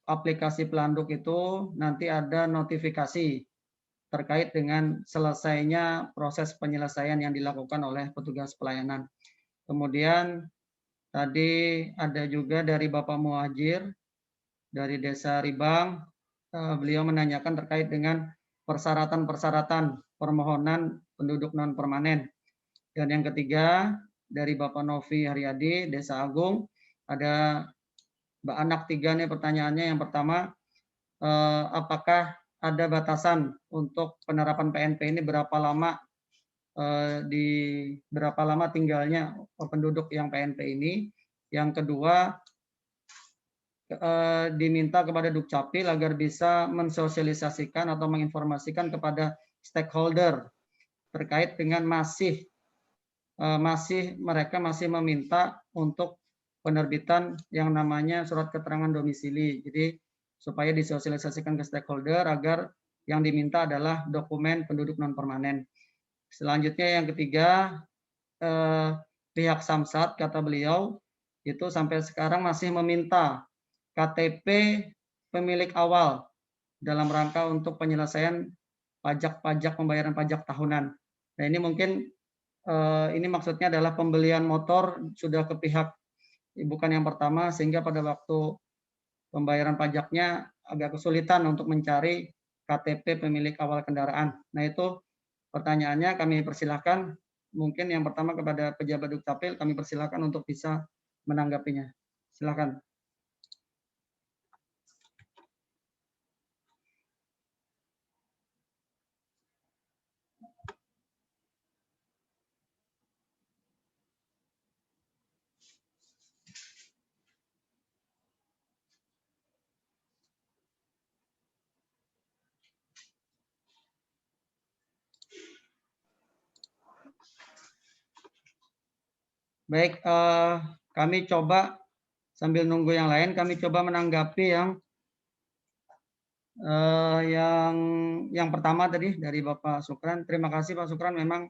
S5: aplikasi Pelanduk itu nanti ada notifikasi terkait dengan selesainya proses penyelesaian yang dilakukan oleh petugas pelayanan. Kemudian tadi ada juga dari Bapak Muhajir dari Desa Ribang, beliau menanyakan terkait dengan persyaratan-persyaratan permohonan penduduk non permanen. Dan yang ketiga dari Bapak Novi Haryadi Desa Agung, ada Mbak Anak 3 nih pertanyaannya. Yang pertama, apakah ada batasan untuk penerapan PNP ini berapa lama tinggalnya penduduk yang PNP ini? Yang kedua, diminta kepada Dukcapil agar bisa mensosialisasikan atau menginformasikan kepada stakeholder terkait dengan mereka masih meminta untuk penerbitan yang namanya surat keterangan domisili. Jadi supaya disosialisasikan ke stakeholder agar yang diminta adalah dokumen penduduk non permanen. Selanjutnya yang ketiga, pihak Samsat kata beliau itu sampai sekarang masih meminta KTP pemilik awal dalam rangka untuk penyelesaian pajak pembayaran pajak tahunan. Nah ini mungkin ini maksudnya adalah pembelian motor sudah ke pihak bukan yang pertama, sehingga pada waktu pembayaran pajaknya agak kesulitan untuk mencari KTP pemilik awal kendaraan. Nah itu pertanyaannya, kami persilahkan mungkin yang pertama kepada pejabat Dukcapil, kami persilahkan untuk bisa menanggapinya. Silakan. Baik, kami coba sambil nunggu yang lain, kami coba menanggapi yang pertama tadi dari Bapak Sukran. Terima kasih Pak Sukran, memang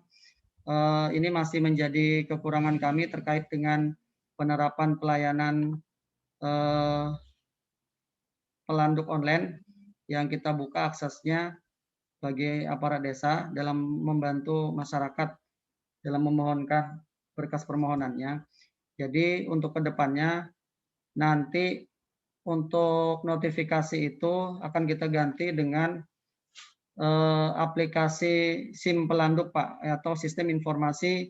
S5: ini masih menjadi kekurangan kami terkait dengan penerapan pelayanan Pelanduk online yang kita buka aksesnya bagi aparat desa dalam membantu masyarakat dalam memohonkan berkas permohonannya. Jadi untuk kedepannya nanti untuk notifikasi itu akan kita ganti dengan aplikasi SIM Pelanduk Pak, atau sistem informasi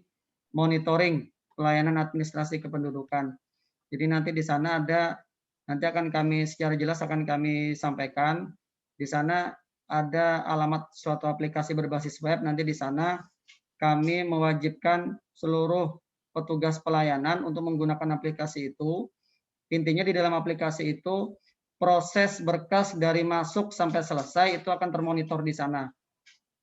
S5: monitoring pelayanan administrasi kependudukan. Jadi nanti di sana nanti akan kami secara jelas akan kami sampaikan. Di sana ada alamat suatu aplikasi berbasis web. Nanti di sana kami mewajibkan seluruh petugas pelayanan untuk menggunakan aplikasi itu. Intinya di dalam aplikasi itu proses berkas dari masuk sampai selesai itu akan termonitor di sana.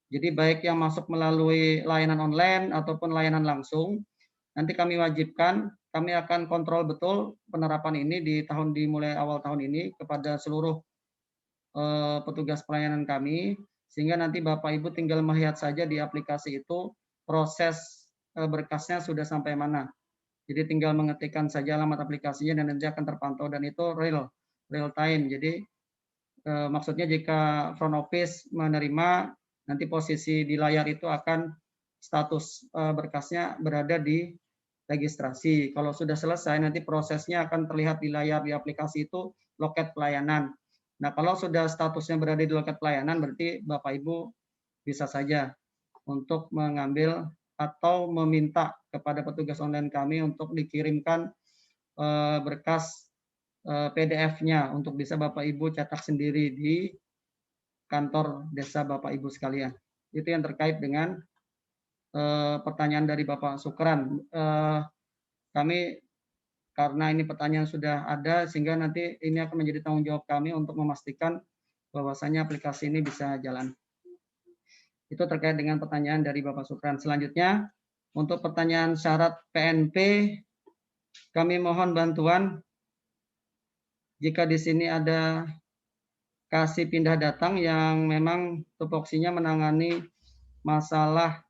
S5: Jadi baik yang masuk melalui layanan online ataupun layanan langsung, nanti kami wajibkan, kami akan kontrol betul penerapan ini dimulai awal tahun ini kepada seluruh petugas pelayanan kami, sehingga nanti Bapak Ibu tinggal melihat saja di aplikasi itu proses berkasnya sudah sampai mana. Jadi tinggal mengetikkan saja alamat aplikasinya dan nanti akan terpantau, dan itu real time. Jadi maksudnya jika front office menerima, nanti posisi di layar itu akan status berkasnya berada di registrasi. Kalau sudah selesai, nanti prosesnya akan terlihat di layar di aplikasi itu loket pelayanan. Nah, kalau sudah statusnya berada di loket pelayanan, berarti Bapak Ibu bisa saja untuk mengambil atau meminta kepada petugas online kami untuk dikirimkan berkas PDF-nya untuk bisa Bapak Ibu cetak sendiri di kantor desa Bapak Ibu sekalian. Itu yang terkait dengan pertanyaan dari Bapak Sukran. Kami karena ini pertanyaan sudah ada sehingga nanti ini akan menjadi tanggung jawab kami untuk memastikan bahwasanya aplikasi ini bisa jalan. Itu terkait dengan pertanyaan dari Bapak Sukran. Selanjutnya, untuk pertanyaan syarat PNP, kami mohon bantuan jika di sini ada kasih pindah datang yang memang tupoksinya menangani masalah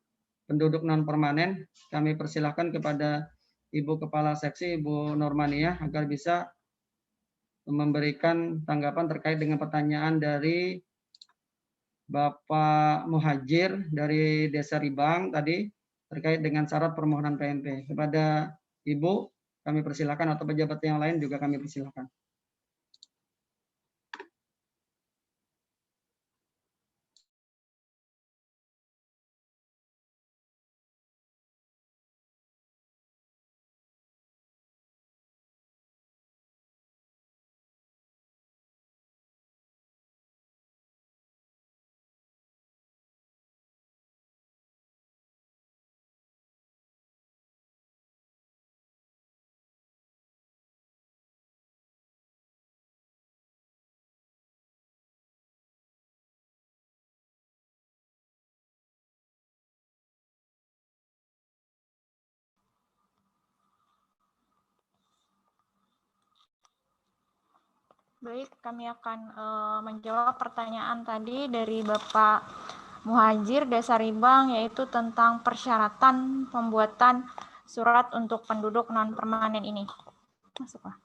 S5: penduduk non permanen, kami persilahkan kepada Ibu Kepala Seksi, Ibu Normania, agar bisa memberikan tanggapan terkait dengan pertanyaan dari Bapak Muhajir dari Desa Ribang tadi terkait dengan syarat permohonan PNP. Kepada Ibu, kami persilakan, atau pejabat yang lain juga kami persilakan.
S10: Baik, kami akan menjawab pertanyaan tadi dari Bapak Muhajir Desa Ribang, yaitu tentang persyaratan pembuatan surat untuk penduduk non permanen ini. Masuk, Pak.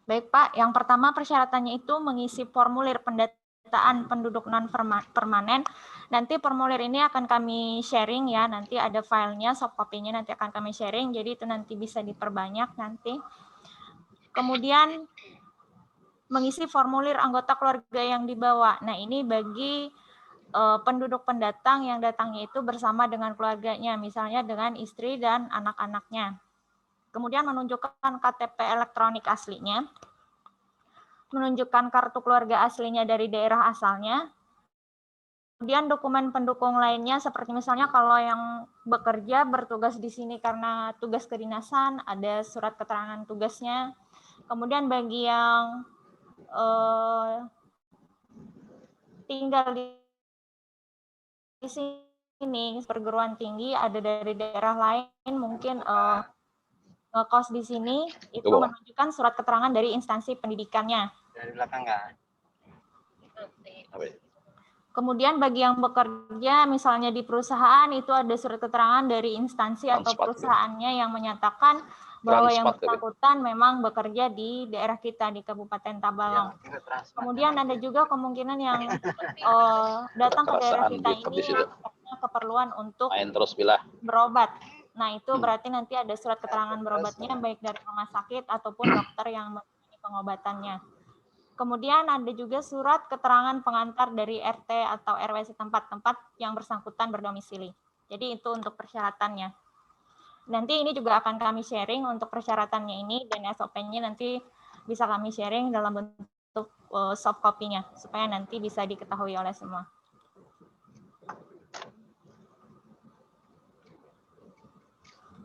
S10: Baik, Pak. Yang pertama persyaratannya itu mengisi formulir pendataan penduduk non permanen. Nanti formulir ini akan kami sharing ya. Nanti ada filenya, soft copy-nya nanti akan kami sharing. Jadi itu nanti bisa diperbanyak nanti. Kemudian mengisi formulir anggota keluarga yang dibawa. Nah, ini bagi penduduk pendatang yang datangnya itu bersama dengan keluarganya, misalnya dengan istri dan anak-anaknya. Kemudian menunjukkan KTP elektronik aslinya, menunjukkan kartu keluarga aslinya dari daerah asalnya. Kemudian dokumen pendukung lainnya seperti misalnya kalau yang bekerja bertugas di sini karena tugas kedinasan, ada surat keterangan tugasnya. Kemudian bagi yang tinggal di sini perguruan tinggi, ada dari daerah lain mungkin ngekos di sini, itu menunjukkan surat keterangan dari instansi pendidikannya.
S11: Dari belakang nggak?
S10: Kemudian bagi yang bekerja misalnya di perusahaan, itu ada surat keterangan dari instansi atau perusahaannya yang menyatakan bahwa yang bersangkutan memang bekerja di daerah kita di Kabupaten Tabalong. Kemudian ada juga kemungkinan yang datang ke daerah kita ini karena keperluan untuk berobat. Nah, itu berarti nanti ada surat keterangan berobatnya baik dari rumah sakit ataupun dokter yang menangani pengobatannya. Kemudian ada juga surat keterangan pengantar dari RT atau RW setempat-tempat yang bersangkutan berdomisili. Jadi itu untuk persyaratannya. Nanti ini juga akan kami sharing untuk persyaratannya ini, dan SOP-nya nanti bisa kami sharing dalam bentuk soft copy-nya supaya nanti bisa diketahui oleh semua.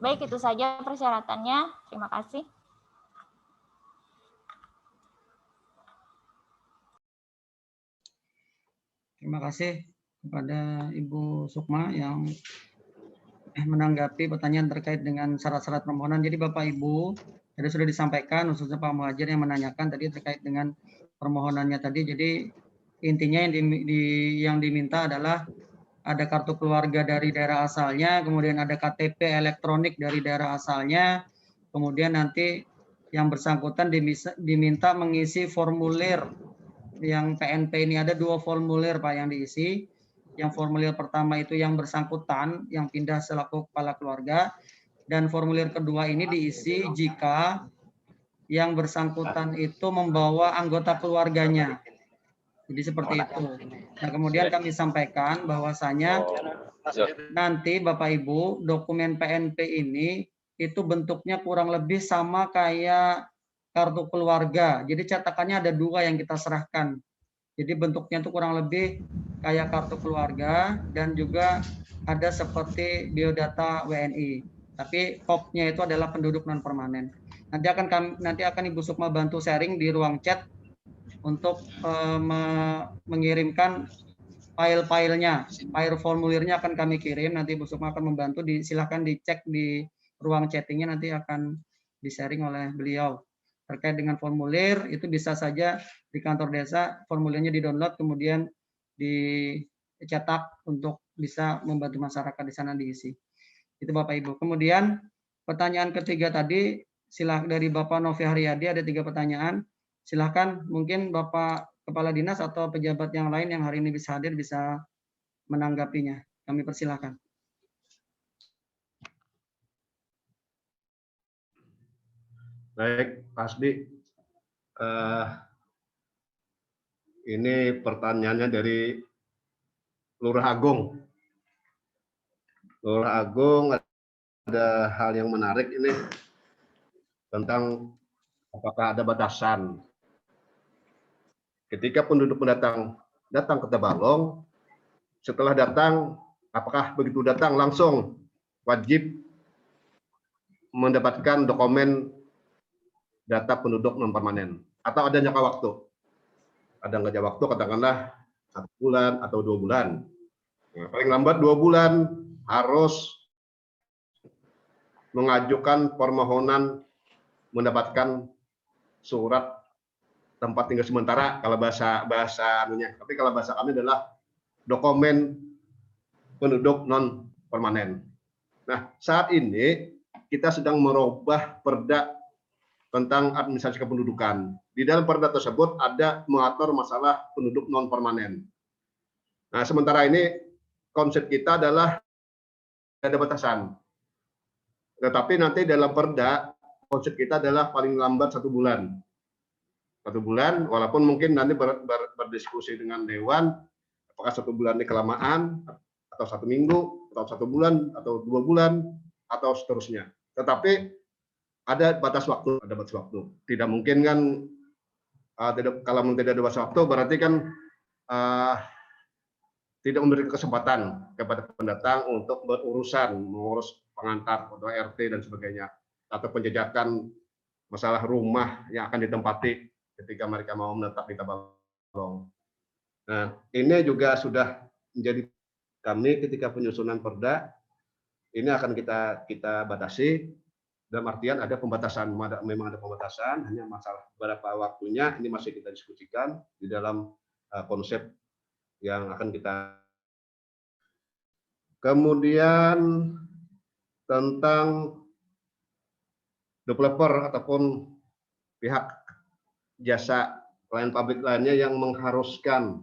S10: Baik, itu saja persyaratannya. Terima kasih.
S5: Terima kasih kepada Ibu Sukma yang menanggapi pertanyaan terkait dengan syarat-syarat permohonan. Jadi Bapak Ibu, tadi sudah disampaikan, khususnya Pak Muhajir yang menanyakan tadi terkait dengan permohonannya tadi. Jadi intinya yang diminta adalah ada kartu keluarga dari daerah asalnya, kemudian ada KTP elektronik dari daerah asalnya, kemudian nanti yang bersangkutan diminta mengisi formulir yang PNP ini. Ada 2 formulir Pak yang diisi. Yang formulir pertama itu yang bersangkutan, yang pindah selaku kepala keluarga, dan formulir kedua ini diisi jika yang bersangkutan itu membawa anggota keluarganya. Jadi seperti itu. Nah, kemudian kami sampaikan bahwasanya nanti Bapak Ibu, dokumen PNP ini itu bentuknya kurang lebih sama kayak kartu keluarga. Jadi cetakannya ada 2 yang kita serahkan. Jadi bentuknya itu kurang lebih kayak kartu keluarga dan juga ada seperti biodata WNI. Tapi POP-nya itu adalah penduduk non permanen. Nanti akan Ibu Sukma bantu sharing di ruang chat untuk mengirimkan file-filenya, file formulirnya akan kami kirim. Nanti Ibu Sukma akan membantu. Silahkan dicek di ruang chattingnya, nanti akan di-sharing oleh beliau. Terkait dengan formulir, itu bisa saja di kantor desa, formulirnya di-download, kemudian dicetak untuk bisa membantu masyarakat di sana diisi. Itu Bapak Ibu. Kemudian pertanyaan ketiga tadi, silakan dari Bapak Novi Haryadi, ada 3 pertanyaan. Silahkan mungkin Bapak Kepala Dinas atau pejabat yang lain yang hari ini bisa hadir bisa menanggapinya. Kami persilahkan.
S6: Baik, Pak Asdi. Ini pertanyaannya dari Lurah Agung. Lurah Agung, ada hal yang menarik ini tentang apakah ada batasan. Ketika penduduk pendatang datang ke Tabalong, setelah datang, apakah begitu datang langsung wajib mendapatkan dokumen data penduduk non permanen atau ada jangka waktu? Ada nggak jangka waktu, katakanlah 1 bulan atau 2 bulan. Nah, paling lambat 2 bulan harus mengajukan permohonan mendapatkan surat tempat tinggal sementara kalau bahasanya. Tapi kalau bahasa kami adalah dokumen penduduk non permanen. Nah, saat ini kita sedang merubah perda tentang administrasi kependudukan. Di dalam perda tersebut ada mengatur masalah penduduk non permanen. Nah, sementara ini konsep kita adalah ada batasan. Tetapi nanti dalam perda konsep kita adalah paling lambat 1 bulan. 1 bulan, walaupun mungkin nanti berdiskusi dengan Dewan, apakah 1 bulan ini kelamaan, atau 1 minggu, atau 1 bulan, atau 2 bulan, atau seterusnya. Tetapi ada batas waktu, Tidak mungkin kan, kalau tidak ada batas waktu, berarti kan tidak memberikan kesempatan kepada pendatang untuk berurusan, mengurus pengantar, ketua RT dan sebagainya, atau penjajakan masalah rumah yang akan ditempati ketika mereka mau menetap di Tabalong. Nah, ini juga sudah menjadi kami ketika penyusunan perda, ini akan kita batasi, dalam artian ada pembatasan, memang ada pembatasan, hanya masalah berapa waktunya, ini masih kita diskusikan di dalam konsep yang akan kita. Kemudian tentang developer ataupun pihak jasa pelayan publik lainnya yang mengharuskan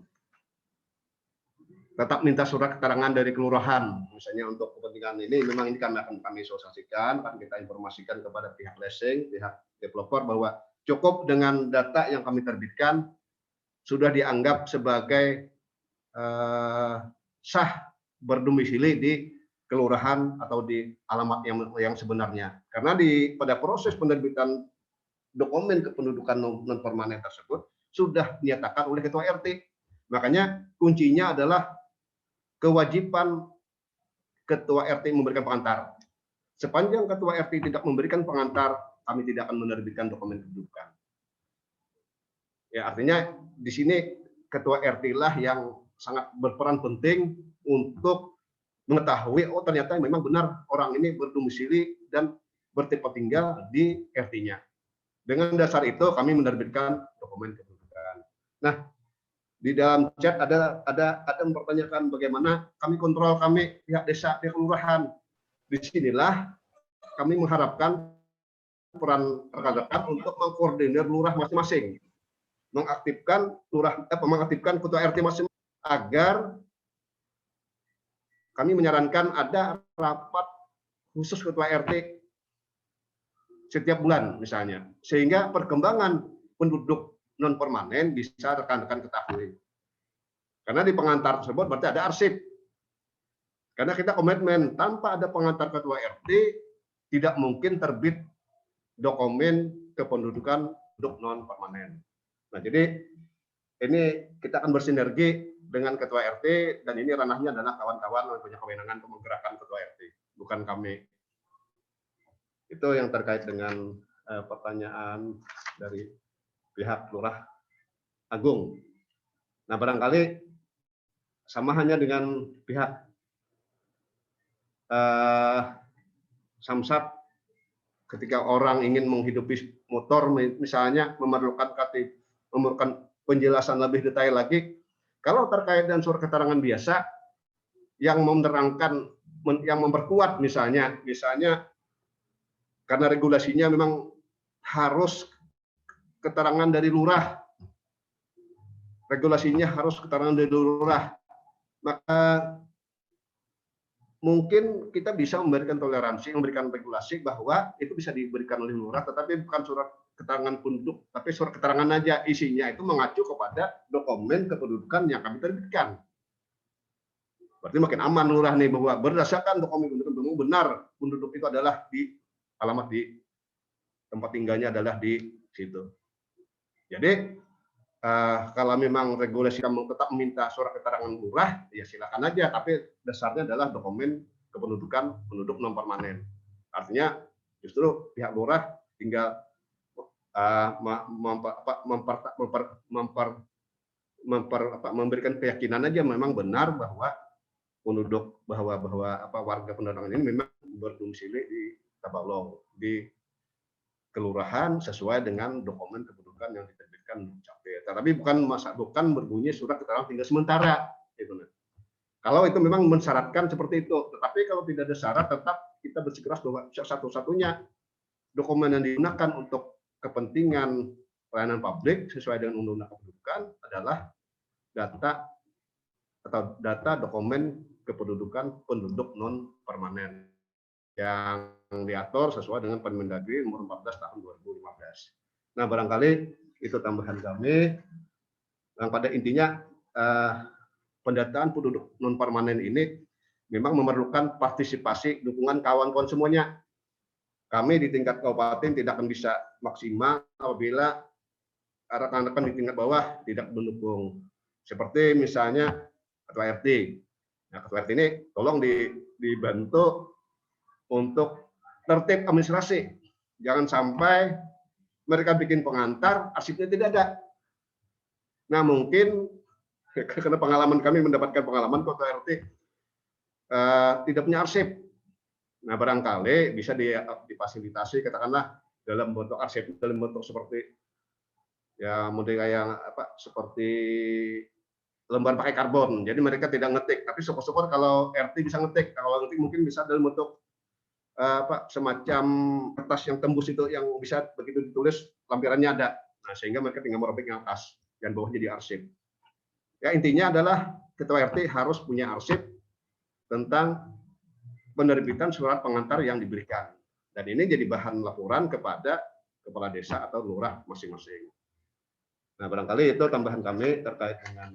S6: tetap minta surat keterangan dari kelurahan, misalnya untuk kepentingan ini, memang ini akan kami sosialisasikan, akan kita informasikan kepada pihak leasing, pihak developer bahwa cukup dengan data yang kami terbitkan sudah dianggap sebagai sah berdomisili di kelurahan atau di alamat yang sebenarnya. Karena pada proses penerbitan dokumen kependudukan non permanen tersebut sudah dinyatakan oleh ketua RT. Makanya kuncinya adalah kewajiban ketua RT memberikan pengantar. Sepanjang ketua RT tidak memberikan pengantar, kami tidak akan menerbitkan dokumen kependudukan. Ya, artinya di sini ketua RT lah yang sangat berperan penting untuk mengetahui, oh ternyata memang benar orang ini berdomisili dan bertempat tinggal di RT-nya. Dengan dasar itu kami menerbitkan dokumen kependudukan. Nah, di dalam chat ada mempertanyakan bagaimana kami kontrol pihak desa, pihak kelurahan. Disinilah kami mengharapkan peran rekan-rekan untuk mengkoordinir lurah masing-masing, mengaktifkan ketua RT masing-masing agar kami menyarankan ada rapat khusus ketua RT setiap bulan misalnya, sehingga perkembangan penduduk non permanen bisa rekan-rekan ketahui. Karena di pengantar tersebut berarti ada arsip. Karena kita komitmen tanpa ada pengantar ketua RT tidak mungkin terbit dokumen kependudukan penduduk non permanen. Nah, jadi ini kita akan bersinergi dengan ketua RT dan ini ranahnya adalah kawan-kawan yang punya kewenangan untuk menggerakkan ketua RT, bukan kami. Itu yang terkait dengan pertanyaan dari pihak Lurah Agung. Nah, barangkali sama hanya dengan pihak Samsat, ketika orang ingin menghidupi motor, misalnya memerlukan penjelasan lebih detail lagi. Kalau terkait dengan surat keterangan biasa yang menerangkan, yang memperkuat misalnya karena regulasinya memang harus keterangan dari lurah, regulasinya harus keterangan dari lurah, maka mungkin kita bisa memberikan toleransi, memberikan regulasi bahwa itu bisa diberikan oleh lurah, tetapi bukan surat keterangan penduduk, tapi surat keterangan aja, isinya itu mengacu kepada dokumen kependudukan yang kami terbitkan. Berarti makin aman lurah nih, bahwa berdasarkan dokumen penduduk benar penduduk itu adalah di alamat di tempat tinggalnya adalah di situ. Jadi kalau memang regulasi kamu tetap meminta surat keterangan lurah, ya silakan aja, tapi dasarnya adalah dokumen kependudukan penduduk non permanen. Artinya justru pihak lurah tinggal memberikan keyakinan aja memang benar bahwa penduduk warga pendatang ini memang berdomisili di Tabalong, di kelurahan sesuai dengan dokumen kependudukan yang diterbitkan Dukcapil. Tapi bukan berbunyi surat keterangan tinggal sementara. Kalau itu memang mensyaratkan seperti itu, tetapi kalau tidak ada syarat, tetap kita bersikeras bahwa satu-satunya dokumen yang digunakan untuk kepentingan pelayanan publik sesuai dengan undang-undang kependudukan adalah data dokumen kependudukan penduduk non permanen yang diatur sesuai dengan Permendagri nomor 14 tahun 2015. Nah, barangkali itu tambahan kami. Yang pada intinya pendataan penduduk non permanen ini memang memerlukan partisipasi dukungan kawan-kawan semuanya. Kami di tingkat kabupaten tidak akan bisa maksimal apabila rekan-rekan di tingkat bawah tidak mendukung. Seperti misalnya ketua RT. Nah, ketua RT ini tolong dibantu untuk tertib administrasi. Jangan sampai mereka bikin pengantar, arsipnya tidak ada. Nah, mungkin karena pengalaman kami mendapatkan pengalaman ketua RT tidak punya arsip. Nah, barangkali bisa difasilitasi, katakanlah dalam bentuk arsip, dalam bentuk seperti ya model yang seperti lembar pakai karbon. Jadi mereka tidak ngetik, tapi syukur-syukur kalau RT bisa ngetik. Kalau ngetik mungkin bisa dalam bentuk semacam kertas yang tembus itu, yang bisa begitu ditulis lampirannya ada. Nah, sehingga mereka tinggal merobek yang atas dan bawah jadi arsip. Ya, intinya adalah ketua RT harus punya arsip tentang penerbitan surat pengantar yang diberikan. Dan ini jadi bahan laporan kepada kepala desa atau lurah masing-masing. Nah, barangkali itu tambahan kami terkait dengan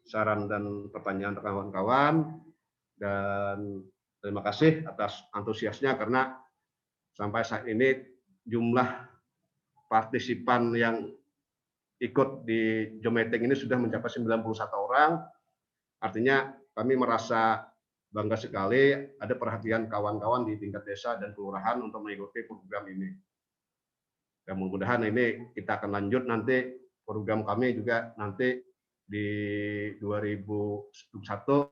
S6: saran dan pertanyaan kawan-kawan. Dan terima kasih atas antusiasnya, karena sampai saat ini jumlah partisipan yang ikut di Zoom meeting ini sudah mencapai 91 orang. Artinya kami merasa bangga sekali ada perhatian kawan-kawan di tingkat desa dan kelurahan untuk mengikuti program ini. Dan mudah-mudahan ini kita akan lanjut nanti program kami juga nanti di 2021.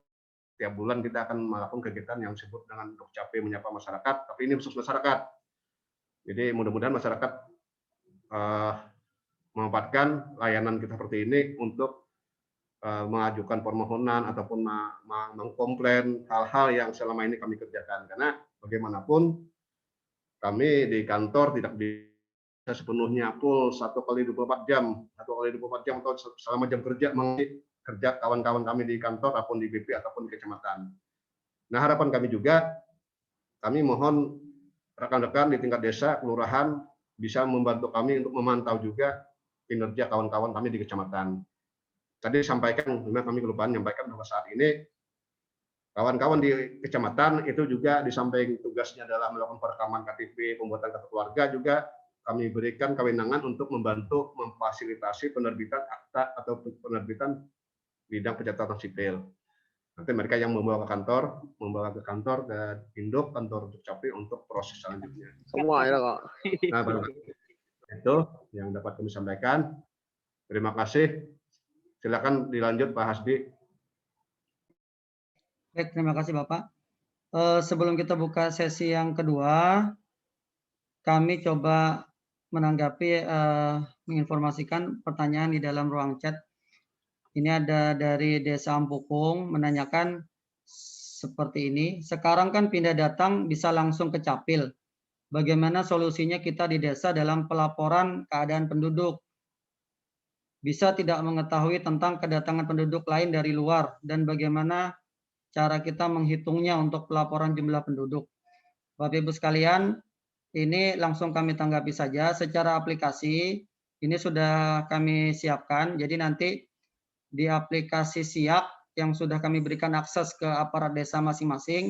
S6: Tiap bulan kita akan melakukan kegiatan yang disebut dengan Dukcapil menyapa masyarakat, tapi ini khusus masyarakat. Jadi mudah-mudahan masyarakat memanfaatkan layanan kita seperti ini untuk mengajukan permohonan ataupun mengkomplain hal-hal yang selama ini kami kerjakan. Karena bagaimanapun kami di kantor tidak bisa sepenuhnya full 1 kali 24 jam atau selama jam kerja kawan-kawan kami di kantor ataupun di BP ataupun di kecamatan. Nah, harapan kami juga, kami mohon rekan-rekan di tingkat desa, kelurahan bisa membantu kami untuk memantau juga kinerja kawan-kawan kami di kecamatan. tadi sampaikan, memang kami kelupaan menyampaikan bahwa saat ini kawan-kawan di kecamatan itu juga di samping tugasnya adalah melakukan perekaman KTP, pembuatan kartu keluarga, juga kami berikan kewenangan untuk membantu memfasilitasi penerbitan akta atau penerbitan bidang pencatatan sipil. Nanti mereka yang membawa ke kantor dan induk kantor Dukcapil untuk proses selanjutnya.
S11: Semua ya kok.
S6: Nah, itu yang dapat kami sampaikan. Terima kasih. Silakan dilanjut Pak Hasbi.
S5: Baik, terima kasih Bapak. Sebelum kita buka sesi yang kedua, kami coba menanggapi, menginformasikan pertanyaan di dalam ruang chat. Ini ada dari Desa Ampukung menanyakan seperti ini. Sekarang kan pindah datang bisa langsung ke Capil. Bagaimana solusinya kita di desa dalam pelaporan keadaan penduduk? Bisa tidak mengetahui tentang kedatangan penduduk lain dari luar dan bagaimana cara kita menghitungnya untuk pelaporan jumlah penduduk. Bapak Ibu sekalian, ini langsung kami tanggapi saja. Secara aplikasi, ini sudah kami siapkan. Jadi nanti di aplikasi SIAK yang sudah kami berikan akses ke aparat desa masing-masing,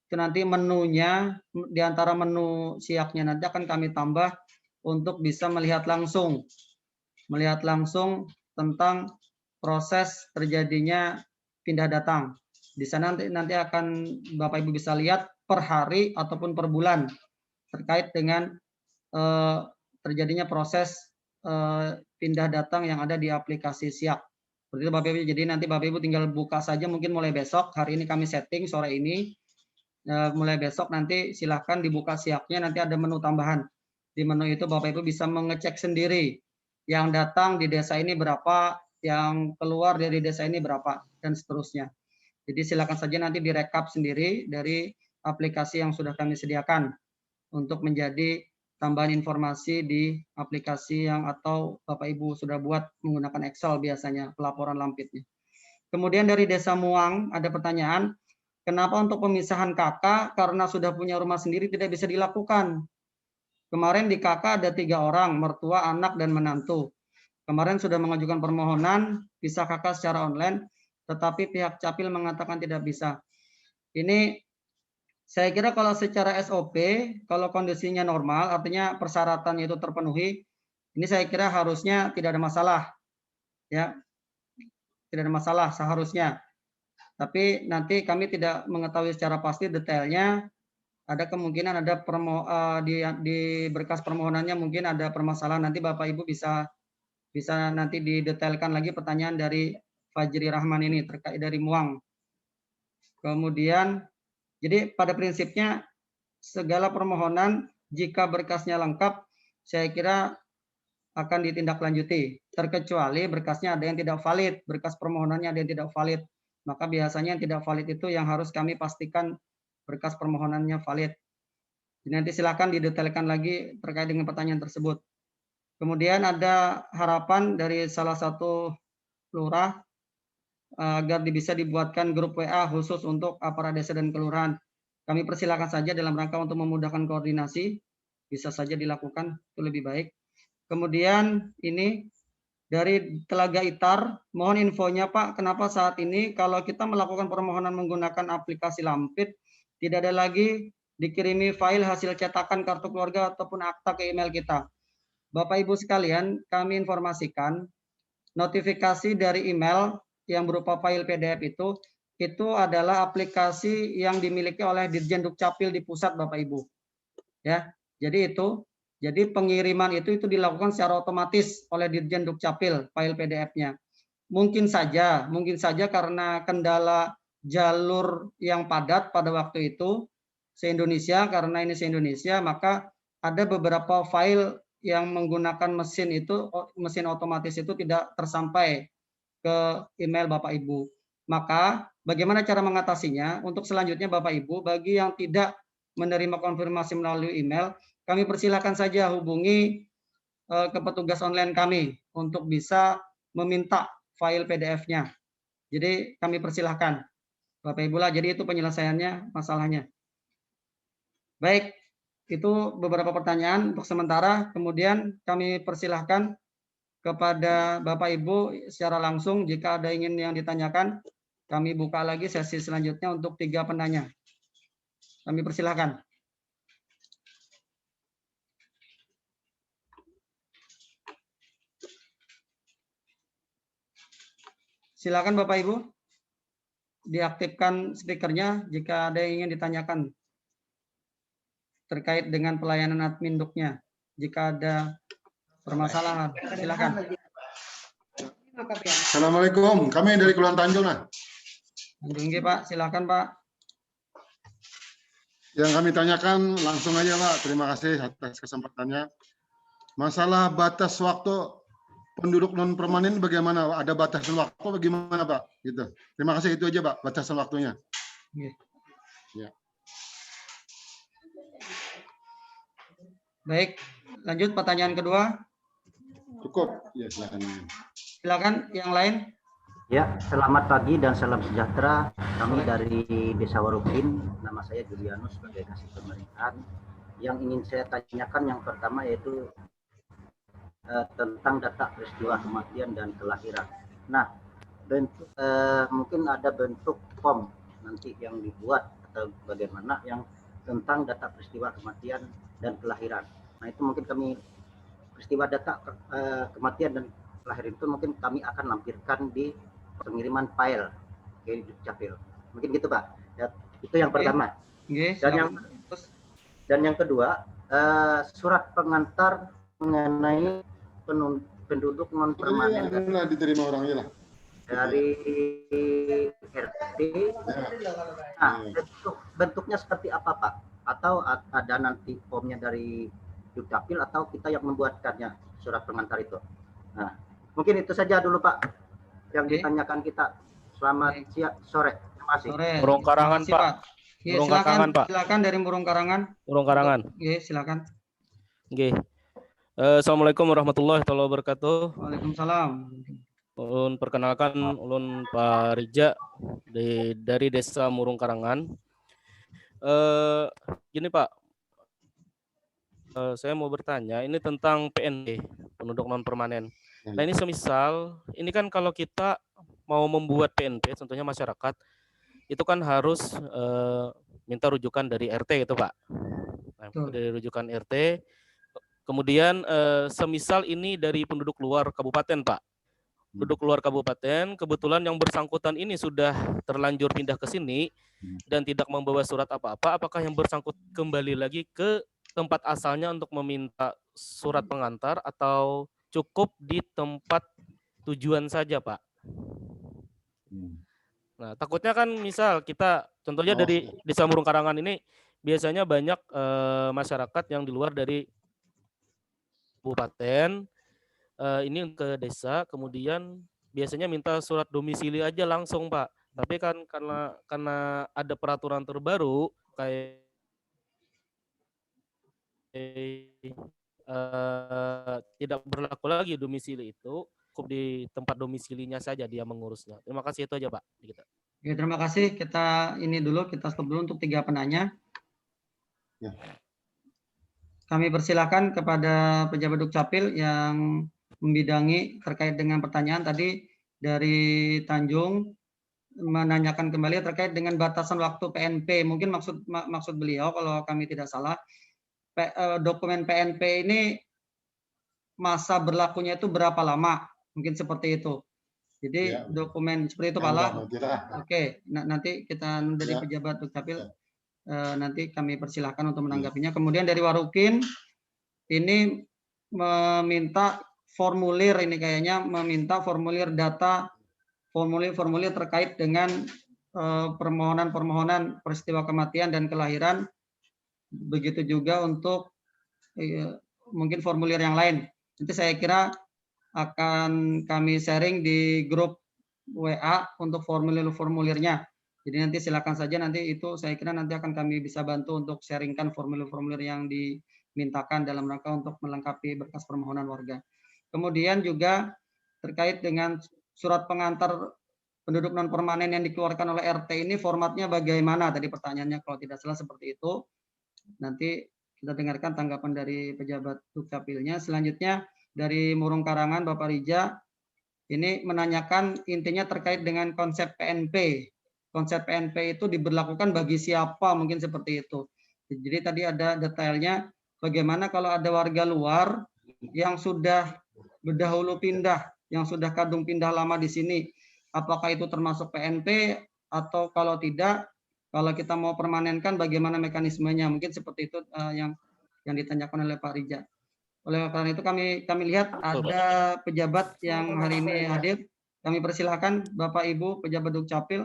S5: itu nanti menunya, di antara menu SIAK-nya nanti akan kami tambah untuk bisa melihat langsung tentang proses terjadinya pindah datang. Di sana nanti akan Bapak Ibu bisa lihat per hari ataupun per bulan terkait dengan terjadinya proses pindah datang yang ada di aplikasi SIAK. Seperti itu Bapak Ibu. Jadi nanti Bapak Ibu tinggal buka saja mungkin mulai besok. Hari ini kami setting sore ini. Mulai besok nanti silahkan dibuka SIAK-nya, nanti ada menu tambahan. Di menu itu Bapak Ibu bisa mengecek sendiri yang datang di desa ini berapa, yang keluar dari desa ini berapa, dan seterusnya. Jadi silakan saja nanti direkap sendiri dari aplikasi yang sudah kami sediakan untuk menjadi tambahan informasi di aplikasi yang atau Bapak Ibu sudah buat menggunakan Excel biasanya pelaporan lampitnya. Kemudian dari Desa Muang ada pertanyaan, kenapa untuk pemisahan kakak karena sudah punya rumah sendiri tidak bisa dilakukan? Kemarin di kakak ada 3 orang, mertua, anak, dan menantu. Kemarin sudah mengajukan permohonan pisah kakak secara online, tetapi pihak Capil mengatakan tidak bisa. Ini saya kira kalau secara SOP, kalau kondisinya normal, artinya persyaratannya itu terpenuhi, ini saya kira harusnya tidak ada masalah. Ya, tidak ada masalah seharusnya. Tapi nanti kami tidak mengetahui secara pasti detailnya. Ada kemungkinan ada di berkas permohonannya mungkin ada permasalahan. Nanti Bapak Ibu bisa nanti didetailkan lagi pertanyaan dari Fajri Rahman ini terkait dari Muang. Kemudian, jadi pada prinsipnya segala permohonan jika berkasnya lengkap, saya kira akan ditindaklanjuti. Terkecuali berkasnya ada yang tidak valid, berkas permohonannya ada yang tidak valid. Maka biasanya yang tidak valid itu yang harus kami pastikan berkas permohonannya valid. Jadi nanti silakan didetailkan lagi terkait dengan pertanyaan tersebut. Kemudian ada harapan dari salah satu lurah agar bisa dibuatkan grup WA khusus untuk aparat desa dan kelurahan. Kami persilakan saja dalam rangka untuk memudahkan koordinasi, bisa saja dilakukan, itu lebih baik. Kemudian ini dari Telaga Itar, mohon infonya Pak, kenapa saat ini kalau kita melakukan permohonan menggunakan aplikasi Lampit, tidak ada lagi dikirimi file hasil cetakan kartu keluarga ataupun akta ke email kita. Bapak Ibu sekalian, kami informasikan notifikasi dari email yang berupa file PDF itu adalah aplikasi yang dimiliki oleh Dirjen Dukcapil di pusat Bapak Ibu. Ya, jadi pengiriman itu dilakukan secara otomatis oleh Dirjen Dukcapil file PDF-nya. Mungkin saja karena kendala jalur yang padat pada waktu itu se-Indonesia, karena ini se-Indonesia, maka ada beberapa file yang menggunakan mesin otomatis itu tidak tersampai ke email Bapak Ibu. Maka bagaimana cara mengatasinya? Untuk selanjutnya Bapak Ibu, bagi yang tidak menerima konfirmasi melalui email, kami persilakan saja hubungi ke petugas online kami untuk bisa meminta file PDF-nya. Jadi kami persilahkan Bapak Ibu lah. Jadi itu penyelesaiannya masalahnya. Baik, itu beberapa pertanyaan untuk sementara. Kemudian kami persilahkan ke kepada Bapak Ibu secara langsung. Jika ada ingin yang ditanyakan, kami buka lagi sesi selanjutnya untuk 3 penanya. Kami persilahkan. Silakan Bapak Ibu, diaktifkan speakernya jika ada yang ingin ditanyakan terkait dengan pelayanan admin duknya. Jika ada permasalahan, silakan.
S11: Assalamualaikum, kami dari Kulon Tanjung.
S5: Tanjung Pak, silakan Pak.
S11: Yang kami tanyakan langsung aja Pak, terima kasih atas kesempatannya. Masalah batas waktu penduduk non permanen bagaimana? Ada batasan waktu bagaimana Pak? Gitu. Terima kasih, itu aja Pak batasan waktunya. Ya.
S5: Baik, lanjut pertanyaan kedua.
S11: Cukup. Ya, silakan.
S5: Silakan yang lain.
S12: Ya, selamat pagi dan salam sejahtera. Kami dari Desa Warukin, nama saya Julianus sebagai kasih pemerintahan. Yang ingin saya tanyakan yang pertama yaitu tentang data peristiwa kematian dan kelahiran. Nah, mungkin ada bentuk form nanti yang dibuat atau bagaimana yang tentang data peristiwa kematian dan kelahiran. Nah, itu mungkin kami peristiwa data kematian dan kelahiran itu mungkin kami akan lampirkan di pengiriman file ke Dukcapil. Mungkin gitu Pak. Ya, itu yang pertama. Dan yang kedua, surat pengantar mengenai penduduk non permanen
S11: diterima orangnya lah
S12: dari RT. Nah, bentuknya seperti apa Pak? Atau ada nanti formnya dari Dukcapil atau kita yang membuatkannya surat pengantar itu? Nah, mungkin itu saja dulu Pak yang ditanyakan kita. Selamat sore. Terima kasih.
S13: Murung Karangan Pak. Murung Karangan Pak.
S5: Silakan dari Murung Karangan.
S13: Murung Karangan.
S5: Oke, silakan.
S13: Oke. Assalamualaikum warahmatullahi wabarakatuh.
S5: Waalaikumsalam.
S13: Ulun perkenalkan, ulun Pak Rija dari Desa Murung Karangan. Gini Pak, saya mau bertanya ini tentang PNP, penduduk non permanen. Nah ini semisal, ini kan kalau kita mau membuat PNP, contohnya masyarakat, itu kan harus minta rujukan dari RT gitu Pak. Nah, dari rujukan RT. Kemudian semisal ini dari penduduk luar kabupaten Pak. Penduduk luar kabupaten, kebetulan yang bersangkutan ini sudah terlanjur pindah ke sini dan tidak membawa surat apa-apa, apakah yang bersangkut kembali lagi ke tempat asalnya untuk meminta surat pengantar atau cukup di tempat tujuan saja Pak? Nah takutnya kan misal kita contohnya dari Desa Murung Karangan ini biasanya banyak masyarakat yang di luar dari kabupaten ini ke desa, kemudian biasanya minta surat domisili aja langsung Pak. Tapi kan karena ada peraturan terbaru kayak tidak berlaku lagi domisili itu, cukup di tempat domisilinya saja dia mengurusnya. Terima kasih, itu aja Pak.
S5: Oke, terima kasih. Kita stop dulu untuk 3 penanya.
S11: Ya.
S5: Kami persilakan kepada pejabat Dukcapil yang membidangi terkait dengan pertanyaan tadi dari Tanjung menanyakan kembali terkait dengan batasan waktu PNP. Mungkin maksud beliau kalau kami tidak salah, dokumen PNP ini masa berlakunya itu berapa lama? Mungkin seperti itu. Jadi ya, dokumen seperti itu Pak lah. Oke, nanti kita dari pejabat Dukcapil nanti kami persilahkan untuk menanggapinya. Kemudian dari Warukin ini meminta formulir, ini kayaknya meminta formulir data, formulir terkait dengan permohonan peristiwa kematian dan kelahiran. Begitu juga untuk mungkin formulir yang lain. Nanti saya kira akan kami sharing di grup WA untuk formulir-formulirnya. Jadi nanti silakan saja, nanti itu saya kira nanti akan kami bisa bantu untuk sharingkan formulir-formulir yang dimintakan dalam rangka untuk melengkapi berkas permohonan warga. Kemudian juga terkait dengan surat pengantar penduduk non permanen yang dikeluarkan oleh RT ini formatnya bagaimana? Tadi pertanyaannya kalau tidak salah seperti itu. Nanti kita dengarkan tanggapan dari pejabat Dukcapilnya. Selanjutnya dari Murung Karangan, Bapak Rija, ini menanyakan intinya terkait dengan konsep PNP. Konsep PNP itu diberlakukan bagi siapa, mungkin seperti itu. Jadi tadi ada detailnya, bagaimana kalau ada warga luar yang sudah berdahulu pindah, yang sudah kadung pindah lama di sini, apakah itu termasuk PNP atau kalau tidak, kalau kita mau permanenkan bagaimana mekanismenya, mungkin seperti itu yang ditanyakan oleh Pak Rija. Oleh karena itu kami lihat ada pejabat yang hari ini hadir. Kami persilahkan Bapak Ibu pejabat Dukcapil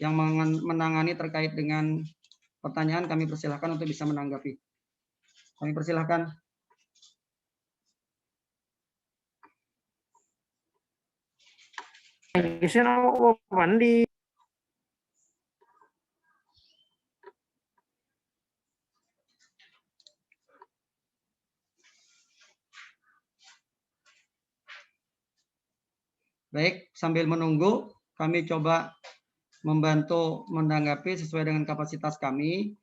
S5: yang menangani terkait dengan pertanyaan, kami persilahkan untuk bisa menanggapi. Kami persilahkan. Baik, sambil menunggu, kami coba membantu menanggapi sesuai dengan kapasitas kami.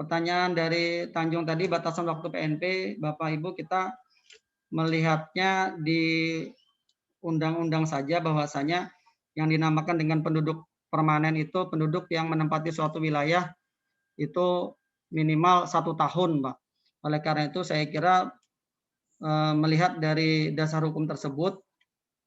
S5: Pertanyaan dari Tanjung tadi, batasan waktu PNP, Bapak Ibu, kita melihatnya di undang-undang saja bahwasanya yang dinamakan dengan penduduk permanen itu penduduk yang menempati suatu wilayah itu minimal 1 tahun, Pak. Oleh karena itu saya kira melihat dari dasar hukum tersebut,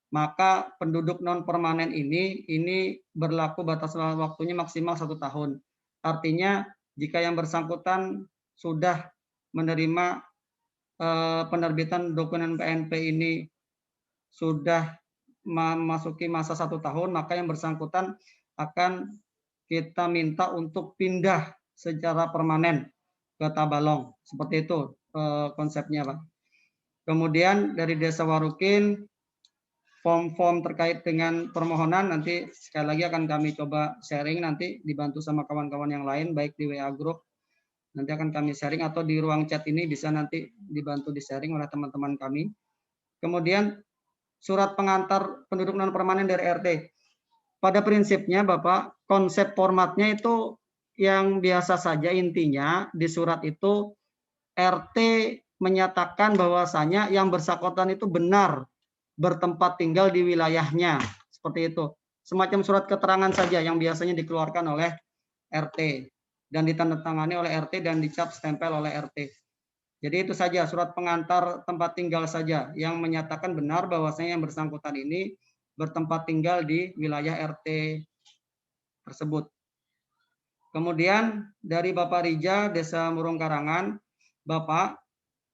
S5: maka penduduk non permanen ini berlaku batas waktunya maksimal 1 tahun. Artinya jika yang bersangkutan sudah menerima penerbitan dokumen PNP ini sudah memasuki masa 1 tahun, maka yang bersangkutan akan kita minta untuk pindah secara permanen ke Tabalong. Seperti itu konsepnya, Pak. Kemudian dari Desa Warukin, form-form terkait dengan permohonan nanti sekali lagi akan kami coba sharing, nanti dibantu sama kawan-kawan yang lain baik di WA Group, nanti akan kami sharing atau di ruang chat ini bisa nanti dibantu di sharing oleh teman-teman kami. Kemudian surat pengantar penduduk non permanen dari RT. Pada prinsipnya Bapak, konsep formatnya itu yang biasa saja, intinya di surat itu RT menyatakan bahwasanya yang bersangkutan itu benar bertempat tinggal di wilayahnya, seperti itu. Semacam surat keterangan saja yang biasanya dikeluarkan oleh RT dan ditandatangani oleh RT dan dicap stempel oleh RT. Jadi itu saja, surat pengantar tempat tinggal saja yang menyatakan benar bahwasanya yang bersangkutan ini bertempat tinggal di wilayah RT tersebut. Kemudian dari Bapak Rija, Desa Murung Karangan, Bapak,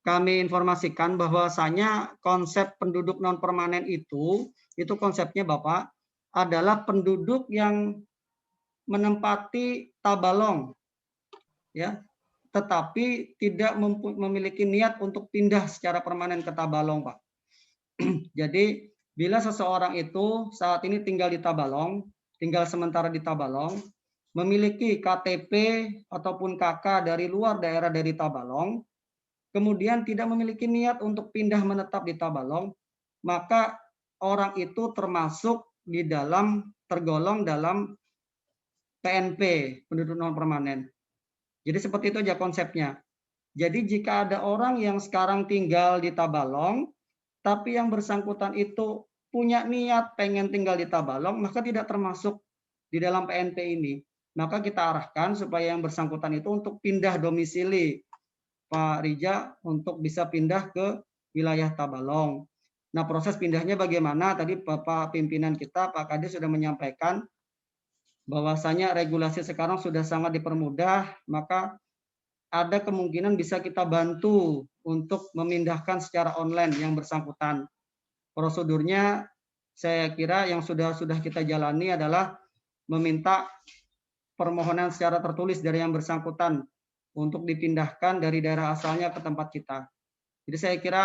S5: kami informasikan bahwasanya konsep penduduk non permanen itu konsepnya Bapak adalah penduduk yang menempati Tabalong, ya, tetapi tidak memiliki niat untuk pindah secara permanen ke Tabalong, Pak. Jadi bila seseorang itu saat ini tinggal di Tabalong, tinggal sementara di Tabalong, memiliki KTP ataupun KK dari luar daerah dari Tabalong, kemudian tidak memiliki niat untuk pindah menetap di Tabalong, maka orang itu tergolong dalam PNP, penduduk non permanen. Jadi seperti itu aja konsepnya. Jadi jika ada orang yang sekarang tinggal di Tabalong, tapi yang bersangkutan itu punya niat pengen tinggal di Tabalong, maka tidak termasuk di dalam PNP ini. Maka kita arahkan supaya yang bersangkutan itu untuk pindah domisili, Pak Rija, untuk bisa pindah ke wilayah Tabalong. Nah, proses pindahnya bagaimana? Tadi Bapak pimpinan kita, Pak Kades, sudah menyampaikan bahwasanya regulasi sekarang sudah sangat dipermudah, maka ada kemungkinan bisa kita bantu untuk memindahkan secara online yang bersangkutan. Prosedurnya saya kira yang sudah kita jalani adalah meminta permohonan secara tertulis dari yang bersangkutan untuk dipindahkan dari daerah asalnya ke tempat kita. Jadi saya kira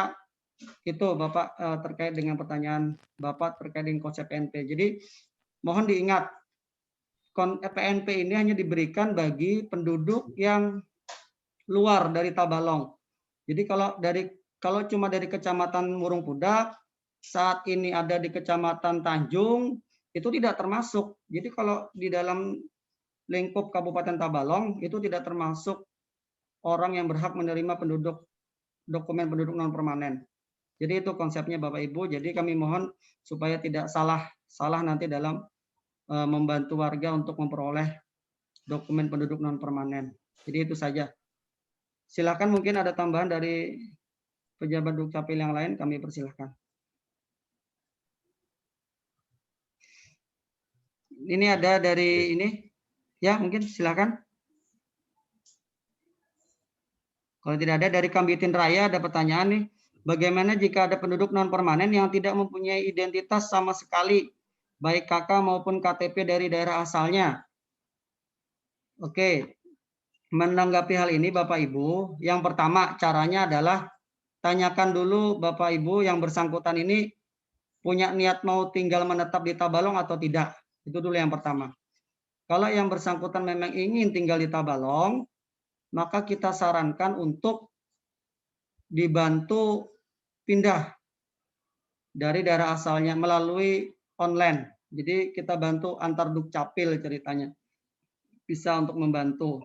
S5: itu Bapak terkait dengan pertanyaan Bapak terkait dengan konsep PNP. Jadi mohon diingat, PNP ini hanya diberikan bagi penduduk yang luar dari Tabalong. Jadi kalau cuma dari Kecamatan Murung Pudak, saat ini ada di Kecamatan Tanjung, itu tidak termasuk. Jadi kalau di dalam lingkup Kabupaten Tabalong itu tidak termasuk orang yang berhak menerima dokumen penduduk non permanen. Jadi itu konsepnya Bapak Ibu. Jadi kami mohon supaya tidak salah nanti dalam membantu warga untuk memperoleh dokumen penduduk non permanen. Jadi itu saja. Silakan mungkin ada tambahan dari pejabat Dukcapil yang lain, kami persilahkan. Ini ada dari ini, ya mungkin silakan. Kalau tidak ada dari Kambitin Raya ada pertanyaan nih. Bagaimana jika ada penduduk non permanen yang tidak mempunyai identitas sama sekali, baik KK maupun KTP dari daerah asalnya? Oke, menanggapi hal ini Bapak Ibu, yang pertama caranya adalah tanyakan dulu Bapak Ibu yang bersangkutan ini punya niat mau tinggal menetap di Tabalong atau tidak. Itu dulu yang pertama. Kalau yang bersangkutan memang ingin tinggal di Tabalong, maka kita sarankan untuk dibantu pindah dari daerah asalnya melalui online. Jadi kita bantu antar Dukcapil ceritanya. Bisa untuk membantu.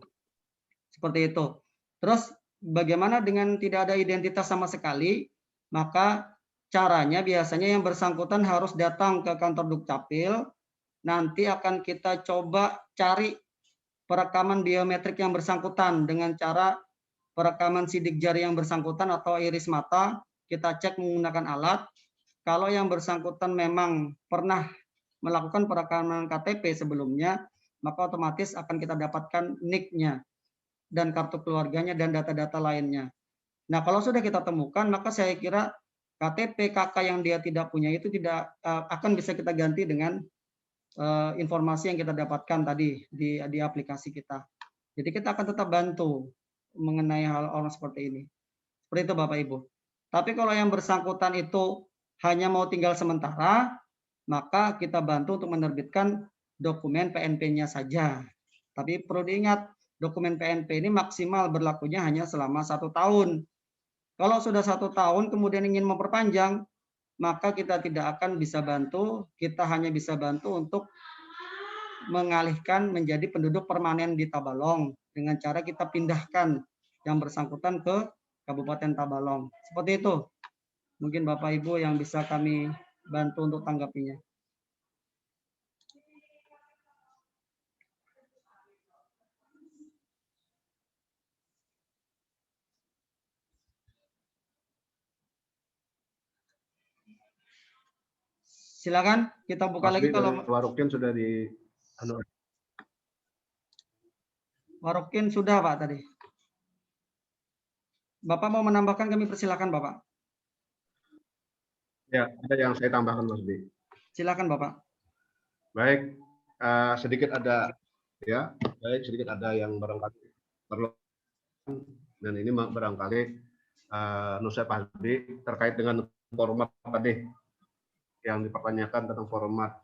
S5: Seperti itu. Terus bagaimana dengan tidak ada identitas sama sekali? Maka caranya biasanya yang bersangkutan harus datang ke kantor Dukcapil. Nanti akan kita coba cari perekaman biometrik yang bersangkutan dengan cara perekaman sidik jari yang bersangkutan atau iris mata, kita cek menggunakan alat. Kalau yang bersangkutan memang pernah melakukan perekaman KTP sebelumnya, maka otomatis akan kita dapatkan NIK-nya dan kartu keluarganya dan data-data lainnya. Nah, kalau sudah kita temukan, maka saya kira KTP KK yang dia tidak punya itu tidak akan bisa kita ganti dengan informasi yang kita dapatkan tadi di aplikasi kita. Jadi kita akan tetap bantu mengenai hal orang seperti ini. Seperti itu Bapak Ibu. Tapi kalau yang bersangkutan itu hanya mau tinggal sementara, maka kita bantu untuk menerbitkan dokumen PNP-nya saja. Tapi perlu diingat, dokumen PNP ini maksimal berlakunya hanya selama 1 tahun. Kalau sudah 1 tahun kemudian ingin memperpanjang, maka kita tidak akan bisa bantu, kita hanya bisa bantu untuk mengalihkan menjadi penduduk permanen di Tabalong dengan cara kita pindahkan yang bersangkutan ke Kabupaten Tabalong. Seperti itu. Mungkin Bapak Ibu yang bisa kami bantu untuk tanggapinya. Silakan kita buka lagi kalau
S6: Warukin sudah di
S5: Warukin sudah Pak tadi. Bapak mau menambahkan, kami persilakan Bapak.
S6: Ya, ada yang saya tambahkan Mas B.
S5: Silakan Bapak.
S6: Baik, sedikit ada yang barangkali perlu, dan ini barangkali Nusa Pahdi terkait dengan format tadi yang dipertanyakan tentang format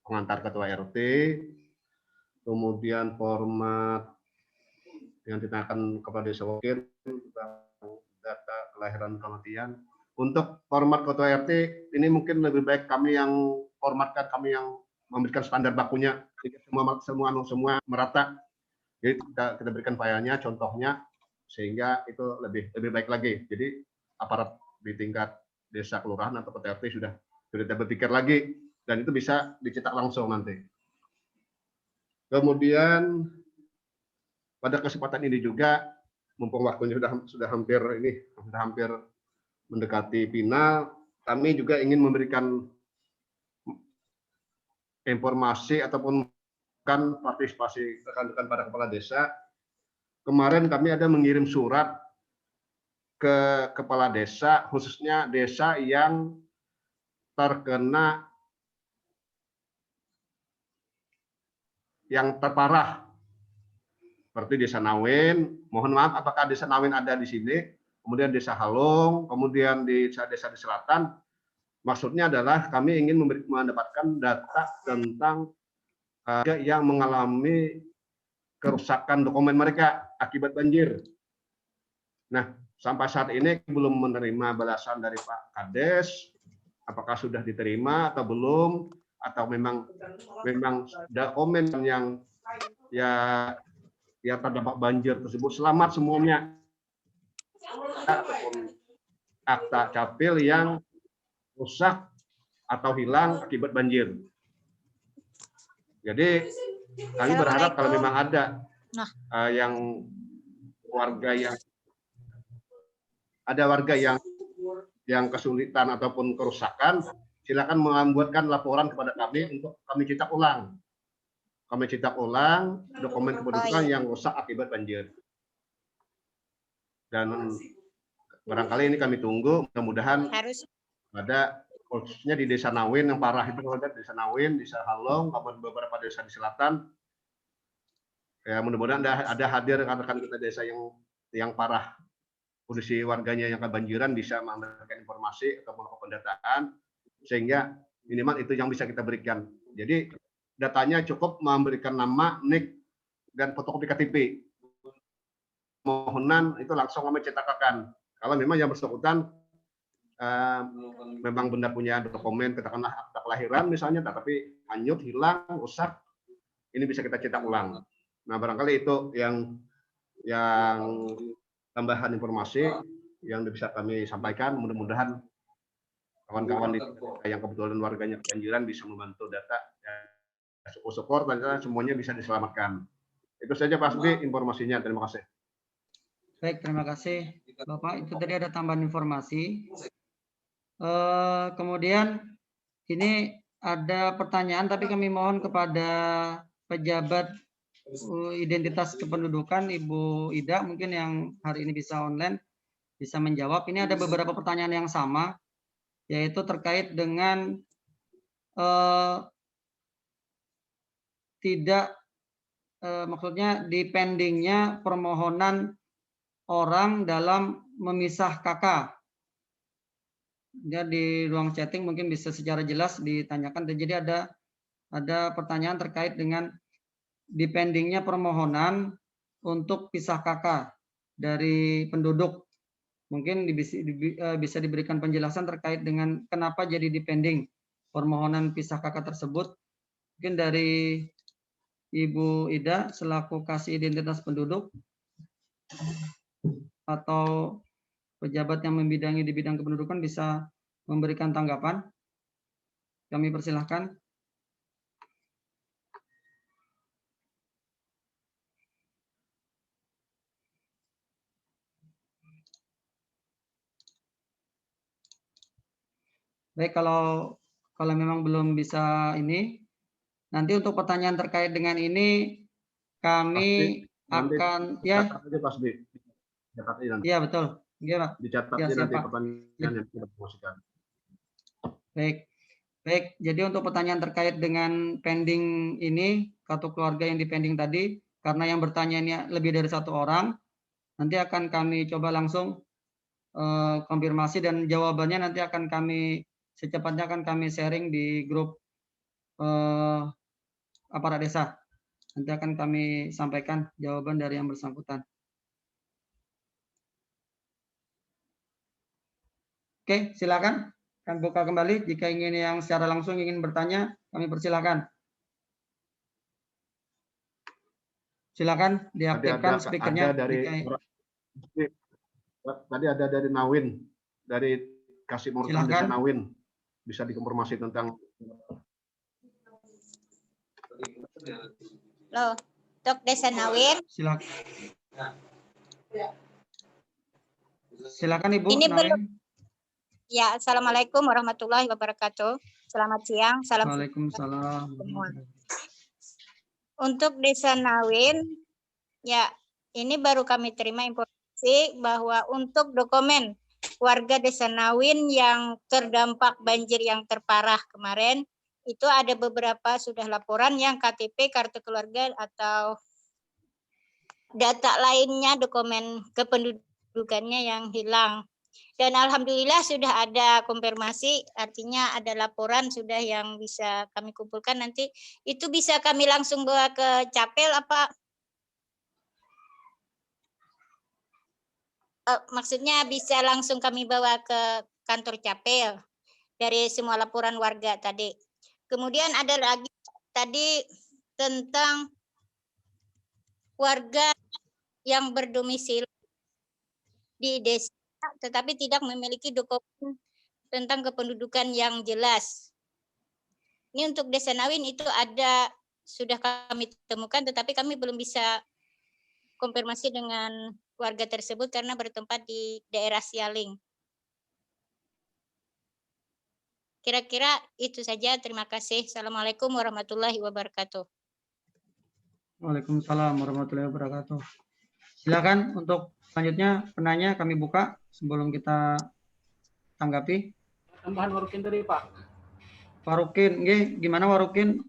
S6: pengantar ketua RT, kemudian format yang ditanyakan kepada desa wakil tentang data kelahiran kematian. Untuk format ketua RT ini mungkin lebih baik kami yang formatkan, kami yang memberikan standar bakunya, semua merata. Jadi kita berikan filenya, contohnya, sehingga itu lebih baik lagi. Jadi aparat di tingkat desa, kelurahan atau ketua RT sudah tidak berpikir lagi, dan itu bisa dicetak langsung nanti. Kemudian pada kesempatan ini juga, mumpung waktunya sudah hampir mendekati final, kami juga ingin memberikan informasi ataupun kan partisipasi rekan-rekan para kepala desa. Kemarin kami ada mengirim surat ke kepala desa, khususnya desa yang terkena yang terparah seperti Desa Nawin. Mohon maaf, apakah Desa Nawin ada di sini, kemudian Desa Halong, kemudian di desa-desa di selatan. Maksudnya adalah kami ingin mendapatkan data tentang yang mengalami kerusakan dokumen mereka akibat banjir. Nah, sampai saat ini belum menerima balasan dari Pak Kades, apakah sudah diterima atau belum, atau memang dokumen yang terdampak banjir tersebut selamat semuanya, ataupun akta capil yang rusak atau hilang akibat banjir. Jadi kami berharap kalau memang ada yang warga yang kesulitan ataupun kerusakan, silakan membuatkan laporan kepada kami untuk kami cetak ulang. Kami cetak ulang dokumen kependudukan yang rusak akibat banjir. Dan barangkali ini kami tunggu, mudah-mudahan ada khususnya di Desa Nawin yang parah itu, kalau ada Desa Nawin, Desa Halong, maupun beberapa desa di selatan. Ya, mudah-mudahan ada hadir rekan-rekan kita desa yang parah kondisi warganya yang kebanjiran bisa memberikan informasi atau melakukan pendataan, sehingga minimal itu yang bisa kita berikan. Jadi datanya cukup memberikan nama, nik, dan fotokopi KTP. Mohonan itu langsung kami cetakkan. Kalau memang yang bersangkutan memang benar punya dokumen, katakanlah akta kelahiran misalnya, tapi hanyut, hilang, rusak, ini bisa kita cetak ulang. Nah, barangkali itu yang tambahan informasi yang bisa kami sampaikan. Mudah-mudahan kawan-kawan yang kebetulan warganya kebanjiran bisa membantu data. Syukur-syukur ternyata semuanya bisa diselamatkan. Itu saja Pak Sudi informasinya. Terima kasih.
S5: Baik, terima kasih Bapak. Itu tadi ada tambahan informasi. Kemudian ini ada pertanyaan, tapi kami mohon kepada pejabat identitas kependudukan Ibu Ida, mungkin yang hari ini bisa online, bisa menjawab. Ini ada beberapa pertanyaan yang sama, yaitu terkait dengan maksudnya dipendingnya permohonan orang dalam memisah kakak. Ya, di ruang chatting mungkin bisa secara jelas ditanyakan. Jadi ada pertanyaan terkait dengan dipendingnya permohonan untuk pisah kakak dari penduduk. Mungkin bisa diberikan penjelasan terkait dengan kenapa jadi dipending permohonan pisah kakak tersebut. Mungkin dari Ibu Ida selaku kasih identitas penduduk atau pejabat yang membidangi di bidang kependudukan bisa memberikan tanggapan. Kami persilahkan. Baik, kalau memang belum bisa ini, nanti untuk pertanyaan terkait dengan ini kami akan ya. Iya betul. Iya, Pak.
S6: Dicatat
S5: Ya,
S6: nanti
S5: Pak.
S6: pertanyaan yang kita promosikan.
S5: Baik. Jadi untuk pertanyaan terkait dengan pending ini, kartu keluarga yang dipending tadi, karena yang bertanya ini lebih dari satu orang, nanti akan kami coba langsung konfirmasi dan jawabannya nanti akan kami secepatnya akan kami sharing di grup aparat desa. Nanti akan kami sampaikan jawaban dari yang bersangkutan. Oke, silakan. Kami buka kembali. Jika ingin yang secara langsung ingin bertanya, kami persilakan. Silakan diaktifkan speakernya.
S6: Tadi ada dari Nawin, dari Kasih Murtan Desa Nawin. Bisa dikonfirmasi tentang.
S14: Loh, untuk Desa Nawin.
S5: Silakan Ibu
S14: ini
S5: Nawin.
S14: belum. Ya, Assalamualaikum warahmatullahi wabarakatuh. Selamat siang. Salam.
S5: Waalaikumsalam.
S14: Untuk Desa Nawin, ya ini baru kami terima informasi bahwa untuk dokumen warga Desa Nawin yang terdampak banjir yang terparah kemarin, itu ada beberapa sudah laporan yang KTP, kartu keluarga, atau data lainnya, dokumen kependudukannya yang hilang. Dan alhamdulillah sudah ada konfirmasi, artinya ada laporan sudah yang bisa kami kumpulkan. Nanti itu bisa kami langsung bawa ke Capil apa? Maksudnya bisa langsung kami bawa ke kantor Capil dari semua laporan warga tadi. Kemudian ada lagi tadi tentang warga yang berdomisili di desa tetapi tidak memiliki dokumen tentang kependudukan yang jelas. Ini untuk Desa Nawin itu ada, sudah kami temukan, tetapi kami belum bisa konfirmasi dengan warga tersebut karena bertempat di daerah Sialing. Kira-kira itu saja. Terima kasih. Assalamualaikum warahmatullahi wabarakatuh.
S5: Waalaikumsalam warahmatullahi wabarakatuh. Silakan untuk selanjutnya penanya kami buka sebelum kita tanggapi.
S15: Tambahan Warukin tadi Pak.
S5: Warukin, gimana Warukin?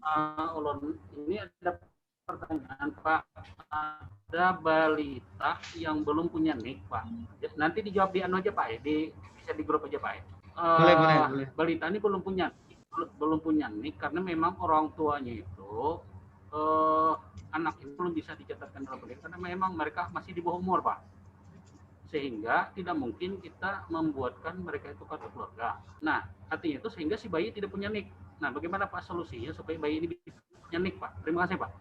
S15: Ulun, ini ada pertanyaan Pak. Ada balita yang belum punya nik Pak. Nanti dijawab di anu aja Pak ya, bisa di grup aja Pak ya.
S5: Boleh.
S15: Balita ini belum punya nik karena memang orang tuanya itu anak itu belum bisa dicatatkan dalam nik karena memang mereka masih di bawah umur Pak. Sehingga tidak mungkin kita membuatkan mereka itu kartu keluarga. Nah, artinya itu sehingga si bayi tidak punya nik. Nah, bagaimana Pak solusinya supaya bayi ini bisa punya nik Pak? Terima kasih Pak.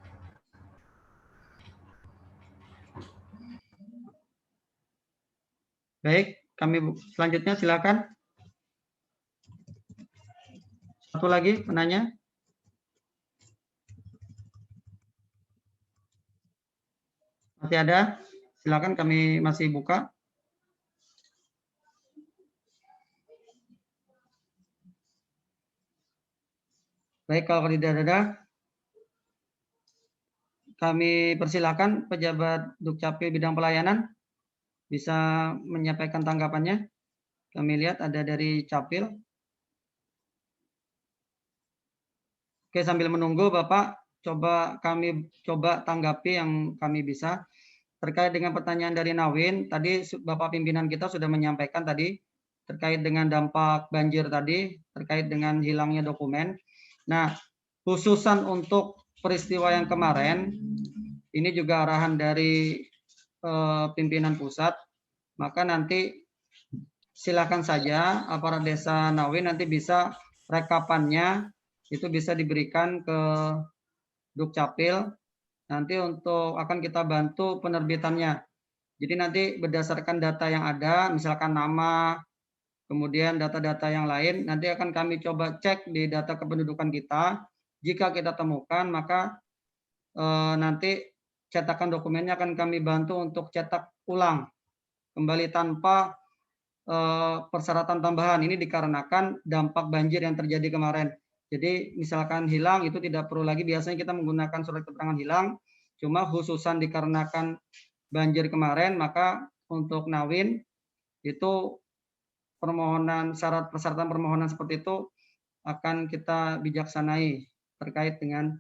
S5: Baik, kami selanjutnya silakan. Satu lagi penanya. Masih ada? Silakan, kami masih buka. Baik, kalau tidak ada, kami persilakan pejabat Dukcapil bidang pelayanan bisa menyampaikan tanggapannya. Kami lihat ada dari Capil. Oke, sambil menunggu Bapak, kami coba tanggapi yang kami bisa. Terkait dengan pertanyaan dari Nawin, tadi Bapak pimpinan kita sudah menyampaikan tadi terkait dengan dampak banjir tadi, terkait dengan hilangnya dokumen. Nah, khususan untuk peristiwa yang kemarin, ini juga arahan dari pimpinan pusat, maka nanti silakan saja aparat Desa Nawin nanti bisa rekapannya itu bisa diberikan ke Dukcapil. Nanti akan kita bantu penerbitannya. Jadi nanti berdasarkan data yang ada, misalkan nama, kemudian data-data yang lain, nanti akan kami coba cek di data kependudukan kita. Jika kita temukan, maka nanti cetakan dokumennya akan kami bantu untuk cetak ulang kembali tanpa persyaratan tambahan. Ini dikarenakan dampak banjir yang terjadi kemarin. Jadi misalkan hilang itu tidak perlu lagi, biasanya kita menggunakan surat keterangan hilang, cuma khususan dikarenakan banjir kemarin, maka untuk Nawin itu persyaratan permohonan seperti itu akan kita bijaksanai terkait dengan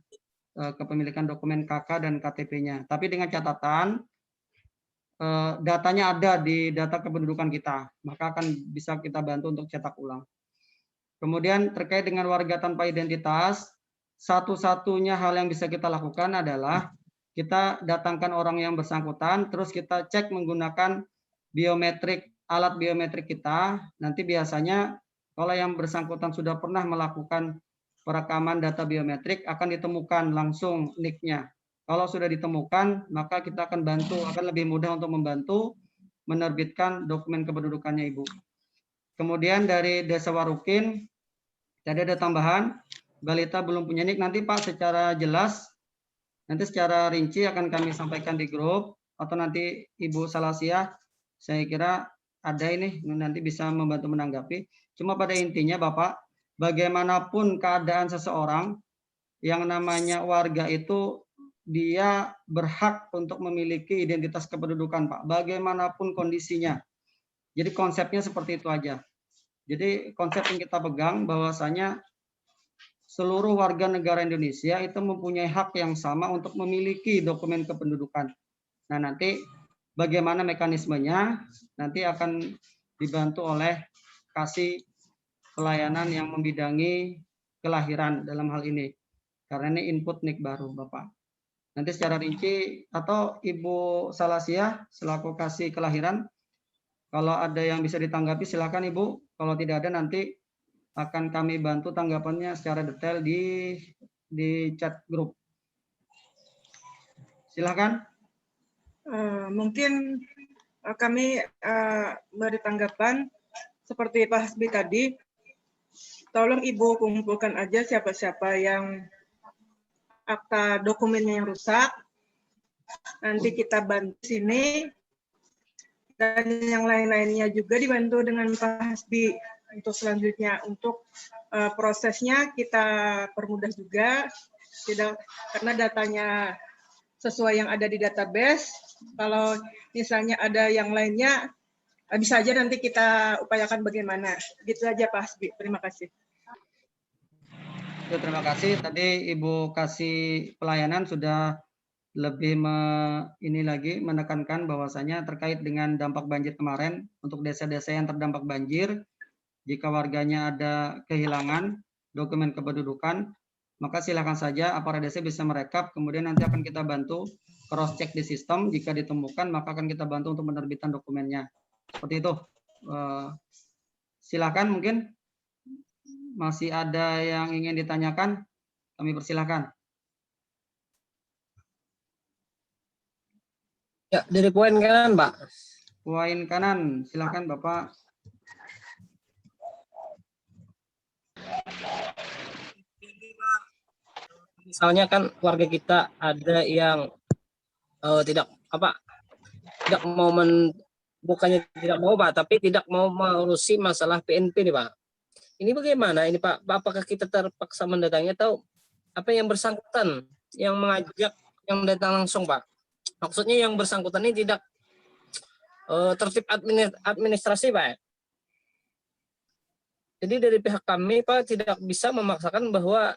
S5: kepemilikan dokumen KK dan KTP-nya. Tapi dengan catatan datanya ada di data kependudukan kita, maka akan bisa kita bantu untuk cetak ulang. Kemudian terkait dengan warga tanpa identitas, satu-satunya hal yang bisa kita lakukan adalah kita datangkan orang yang bersangkutan, terus kita cek menggunakan alat biometrik kita. Nanti biasanya kalau yang bersangkutan sudah pernah melakukan perekaman data biometrik, akan ditemukan langsung NIK-nya. Kalau sudah ditemukan, maka kita akan lebih mudah untuk membantu menerbitkan dokumen kependudukannya Ibu. Kemudian dari Desa Warukin, tadi ada tambahan, balita belum punya NIK. Nanti Pak secara jelas, nanti secara rinci akan kami sampaikan di grup, atau nanti Ibu Salasiah, saya kira ada ini, nanti bisa membantu menanggapi. Cuma pada intinya Bapak, bagaimanapun keadaan seseorang, yang namanya warga itu, dia berhak untuk memiliki identitas kependudukan Pak, bagaimanapun kondisinya. Jadi konsepnya seperti itu aja. Jadi konsep yang kita pegang bahwasanya seluruh warga negara Indonesia itu mempunyai hak yang sama untuk memiliki dokumen kependudukan. Nah, nanti bagaimana mekanismenya nanti akan dibantu oleh kasih pelayanan yang membidangi kelahiran dalam hal ini. Karena ini input NIK baru, Bapak. Nanti secara rinci atau Ibu Salasiah selaku kasih kelahiran, kalau ada yang bisa ditanggapi silakan Ibu. Kalau tidak ada nanti akan kami bantu tanggapannya secara detail di chat grup. Silakan.
S16: Mungkin kami beri tanggapan seperti Pak Hasbi tadi, tolong Ibu kumpulkan aja siapa-siapa yang akta dokumennya yang rusak, nanti kita bantu sini, dan yang lain-lainnya juga dibantu dengan Pak Hasbi untuk selanjutnya. Untuk prosesnya kita permudah juga, tidak karena datanya sesuai yang ada di database. Kalau misalnya ada yang lainnya, bisa aja nanti kita upayakan bagaimana. Gitu aja Pak Hasbi. Terima kasih.
S5: Terima kasih. Tadi Ibu kasih pelayanan sudah lebih menekankan bahwasanya terkait dengan dampak banjir kemarin untuk desa-desa yang terdampak banjir, jika warganya ada kehilangan dokumen kependudukan, maka silakan saja aparat desa bisa merekap, kemudian nanti akan kita bantu cross check di sistem. Jika ditemukan, maka akan kita bantu untuk penerbitan dokumennya. Seperti itu. Silakan, mungkin masih ada yang ingin ditanyakan, kami persilakan.
S17: Ya, dari poin kanan, Pak.
S5: Poin kanan, silakan Bapak.
S17: Misalnya kan warga kita ada yang tidak mau bukannya tidak mau Pak, tapi tidak mau mengurusi masalah PNP nih Pak. Ini bagaimana ini Pak? Apakah kita terpaksa mendatangi atau apa yang bersangkutan yang mengajak yang datang langsung Pak? Maksudnya yang bersangkutan ini tidak tertib administrasi Pak. Jadi dari pihak kami Pak tidak bisa memaksakan bahwa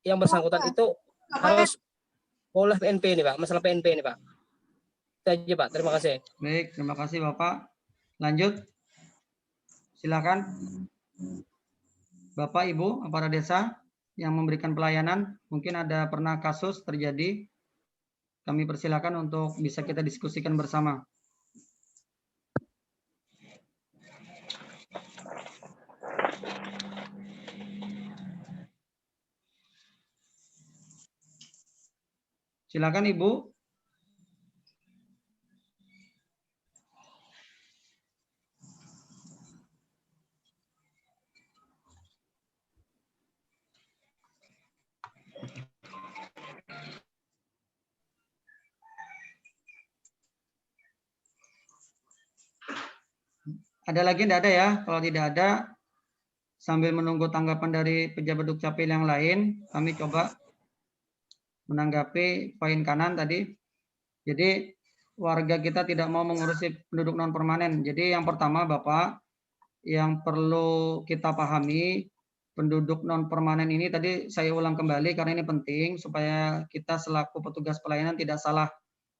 S17: yang bersangkutan itu harus boleh PNP ini Pak, masalah PNP ini Pak. Itu aja Pak, terima kasih.
S5: Baik, terima kasih Bapak. Lanjut, silakan. Bapak, Ibu, aparat desa yang memberikan pelayanan, mungkin ada pernah kasus terjadi, kami persilakan untuk bisa kita diskusikan bersama. Silakan Ibu. Ada lagi tidak ada ya? Kalau tidak ada, sambil menunggu tanggapan dari pejabat Dukcapil yang lain, kami coba menanggapi poin kanan tadi. Jadi warga kita tidak mau mengurusi penduduk non permanen. Jadi yang pertama Bapak, yang perlu kita pahami, penduduk non permanen ini tadi saya ulang kembali karena ini penting supaya kita selaku petugas pelayanan tidak salah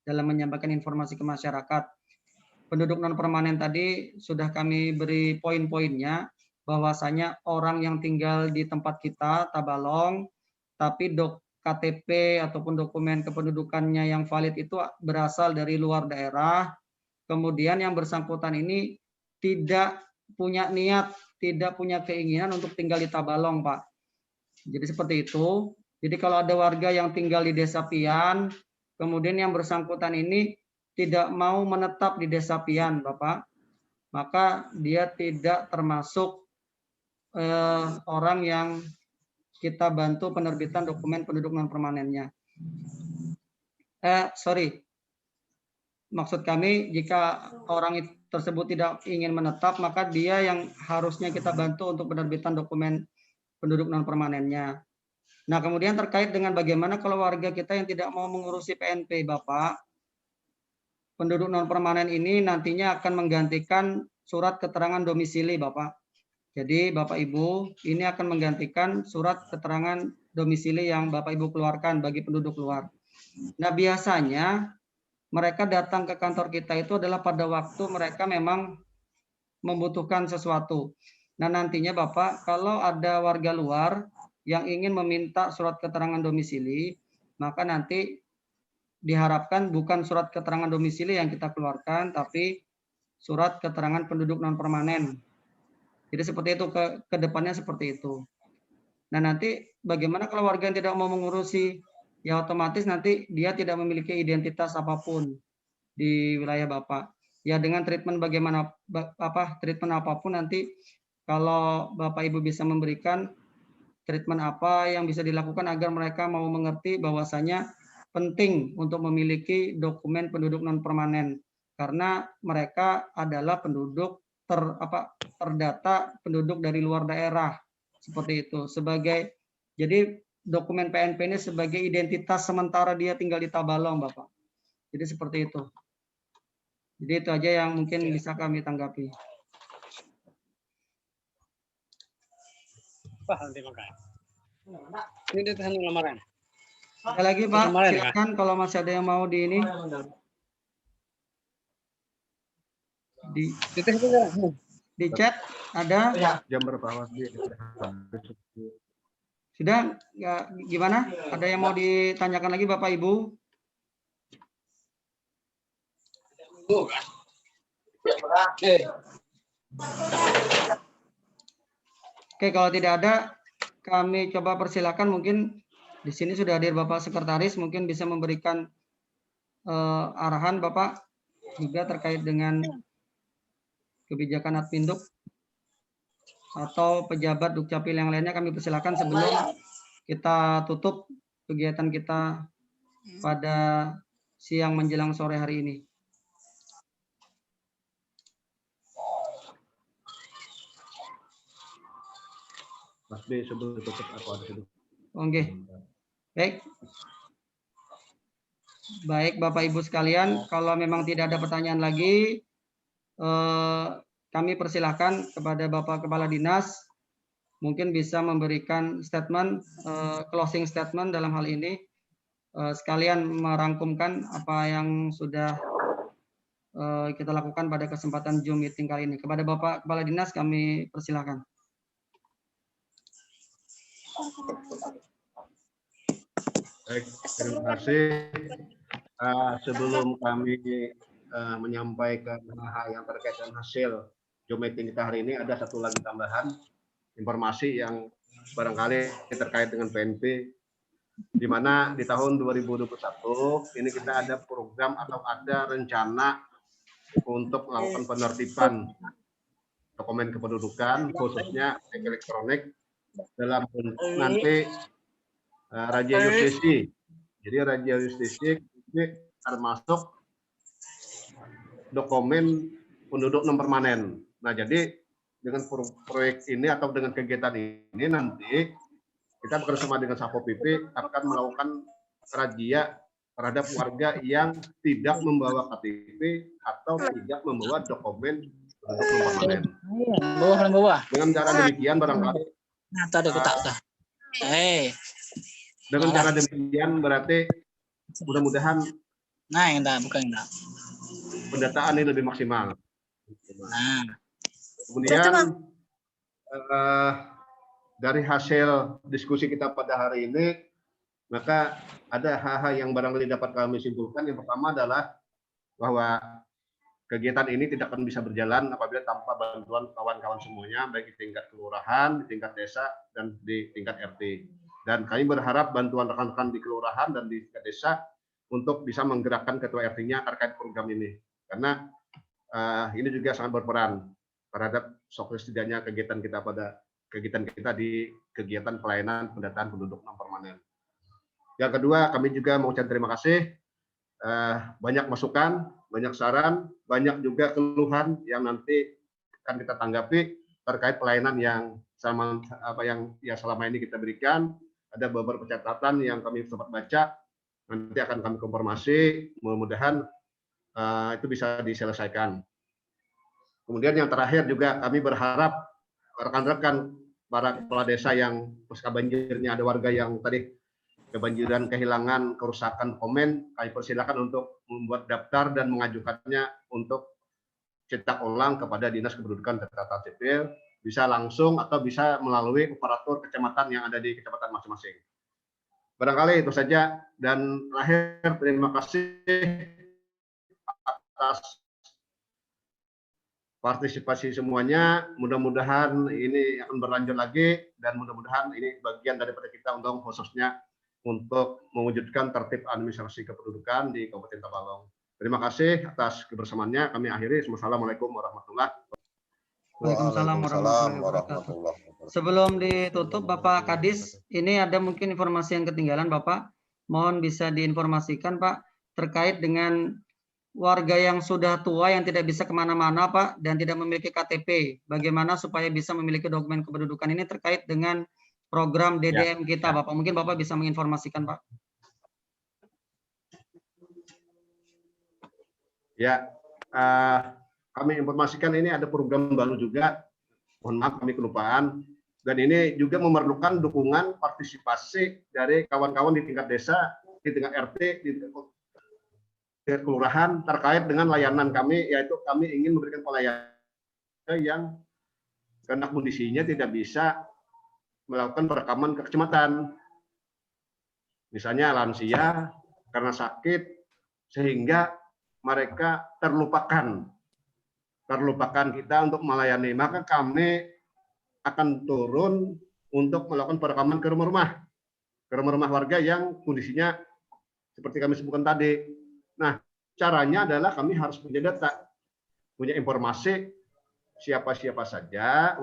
S5: dalam menyampaikan informasi ke masyarakat. Penduduk non permanen tadi sudah kami beri poin-poinnya, bahwasanya orang yang tinggal di tempat kita Tabalong, tapi KTP ataupun dokumen kependudukannya yang valid itu berasal dari luar daerah. Kemudian yang bersangkutan ini tidak punya niat, tidak punya keinginan untuk tinggal di Tabalong, Pak. Jadi seperti itu. Jadi kalau ada warga yang tinggal di Desa Pian, kemudian yang bersangkutan ini tidak mau menetap di Desa Pian, Bapak, maka dia tidak termasuk orang yang kita bantu penerbitan dokumen penduduk non permanennya. Maksud kami jika orang tersebut tidak ingin menetap, maka dia yang harusnya kita bantu untuk penerbitan dokumen penduduk non permanennya. Nah, kemudian terkait dengan bagaimana kalau warga kita yang tidak mau mengurusi PNP, Bapak, penduduk non permanen ini nantinya akan menggantikan surat keterangan domisili, Bapak. Jadi Bapak Ibu, ini akan menggantikan surat keterangan domisili yang Bapak Ibu keluarkan bagi penduduk luar. Nah, biasanya mereka datang ke kantor kita itu adalah pada waktu mereka memang membutuhkan sesuatu. Nah, nantinya Bapak, kalau ada warga luar yang ingin meminta surat keterangan domisili, maka nanti diharapkan bukan surat keterangan domisili yang kita keluarkan, tapi surat keterangan penduduk non permanen. Jadi seperti itu, ke depannya seperti itu. Nah, nanti bagaimana kalau warga yang tidak mau mengurusi, ya otomatis nanti dia tidak memiliki identitas apapun di wilayah Bapak. ya dengan treatment bagaimana treatment apapun nanti kalau Bapak Ibu bisa memberikan treatment apa yang bisa dilakukan agar mereka mau mengerti bahwasanya penting untuk memiliki dokumen penduduk non permanen karena mereka adalah penduduk terdata penduduk dari luar daerah seperti itu. Jadi dokumen PNP ini sebagai identitas sementara dia tinggal di Tabalong, Bapak. Jadi seperti itu. Jadi itu aja yang mungkin bisa kami tanggapi.
S17: Ini dia tahan lamaran.
S5: Ada lagi Pak, silakan kalau masih ada yang mau di ini. Di chat ada.
S6: Jam berapa?
S5: Sudah? Ya, gimana? Ada yang mau ditanyakan lagi Bapak Ibu? Oke, kalau tidak ada, kami coba persilakan. Mungkin di sini sudah hadir Bapak Sekretaris, mungkin bisa memberikan arahan Bapak juga terkait dengan kebijakan Adpinduk atau pejabat Dukcapil yang lainnya. Kami persilakan sebelum kita tutup kegiatan kita pada siang menjelang sore hari ini.
S6: Mas B sebelum tutup apa ada itu?
S5: Oke. Baik. Baik Bapak Ibu sekalian, kalau memang tidak ada pertanyaan lagi, kami persilahkan kepada Bapak Kepala Dinas mungkin bisa memberikan statement, closing statement dalam hal ini, sekalian merangkumkan apa yang sudah kita lakukan pada kesempatan Zoom meeting kali ini. Kepada Bapak Kepala Dinas kami persilahkan.
S6: Baik, terima kasih. Sebelum kami menyampaikan hal yang terkait dengan hasil Zoom meeting kita hari ini, ada satu lagi tambahan informasi yang barangkali terkait dengan PNP, di mana di tahun 2021 ini kita ada program atau ada rencana untuk melakukan penertiban dokumen kependudukan khususnya elektronik dalam nanti Raja Justisi. Jadi Raja Justisi ini termasuk dokumen penduduk non permanen. Nah, jadi dengan proyek ini atau dengan kegiatan ini nanti kita bekerjasama dengan Satpol PP akan melakukan razia terhadap warga yang tidak membawa KTP atau tidak membawa dokumen penduduk non permanen. Dengan cara demikian barangkali dengan cara demikian berarti mudah-mudahan pendataan ini lebih maksimal. Kemudian dari hasil diskusi kita pada hari ini, maka ada hal-hal yang barangkali dapat kami simpulkan. Yang pertama adalah bahwa kegiatan ini tidak akan bisa berjalan apabila tanpa bantuan kawan-kawan semuanya, baik di tingkat kelurahan, di tingkat desa, dan di tingkat RT. Dan kami berharap bantuan rekan-rekan di kelurahan dan di tingkat desa untuk bisa menggerakkan ketua RT-nya terkait program ini. Karena ini juga sangat berperan terhadap setidaknya kegiatan kita di kegiatan pelayanan pendataan penduduk non permanen. Yang kedua, kami juga mengucapkan terima kasih, banyak masukan, banyak saran, banyak juga keluhan yang nanti akan kita tanggapi terkait pelayanan yang selama ini kita berikan. Ada beberapa catatan yang kami sempat baca, nanti akan kami konfirmasi, mudah-mudahan itu bisa diselesaikan. Kemudian yang terakhir juga kami berharap rekan-rekan para kepala desa yang pasca banjirnya ada warga yang tadi kebanjiran, kehilangan, kerusakan komen, kami persilakan untuk membuat daftar dan mengajukannya untuk cetak ulang kepada Dinas Kependudukan dan Catatan Sipil, bisa langsung atau bisa melalui operator kecamatan yang ada di kecamatan masing-masing. Barangkali itu saja, dan terakhir terima kasih atas partisipasi semuanya. Mudah-mudahan ini akan berlanjut lagi dan mudah-mudahan ini bagian daripada kita khususnya untuk mewujudkan tertib administrasi kependudukan di Kabupaten Tabalong. Terima kasih atas kebersamaannya. Kami akhiri. Wassalamualaikum warahmatullahi wabarakatuh.
S5: Waalaikumsalam warahmatullahi wabarakatuh. Sebelum ditutup, Bapak Kadis, ini ada mungkin informasi yang ketinggalan, Bapak. Mohon bisa diinformasikan, Pak, terkait dengan warga yang sudah tua yang tidak bisa kemana-mana, Pak, dan tidak memiliki KTP. Bagaimana supaya bisa memiliki dokumen kependudukan ini terkait dengan program DDM kita, Bapak. Mungkin Bapak bisa menginformasikan, Pak.
S6: Ya, kami informasikan ini ada program baru juga. Mohon maaf kami kelupaan. Dan ini juga memerlukan dukungan partisipasi dari kawan-kawan di tingkat desa, di tingkat RT, di tingkat kelurahan terkait dengan layanan kami, yaitu kami ingin memberikan pelayanan yang karena kondisinya tidak bisa melakukan perekaman ke kecamatan. Misalnya lansia karena sakit sehingga mereka terlupakan kita untuk melayani. Maka kami akan turun untuk melakukan perekaman ke rumah-rumah warga yang kondisinya seperti kami sebutkan tadi. Nah, caranya adalah kami harus punya data, punya informasi siapa-siapa saja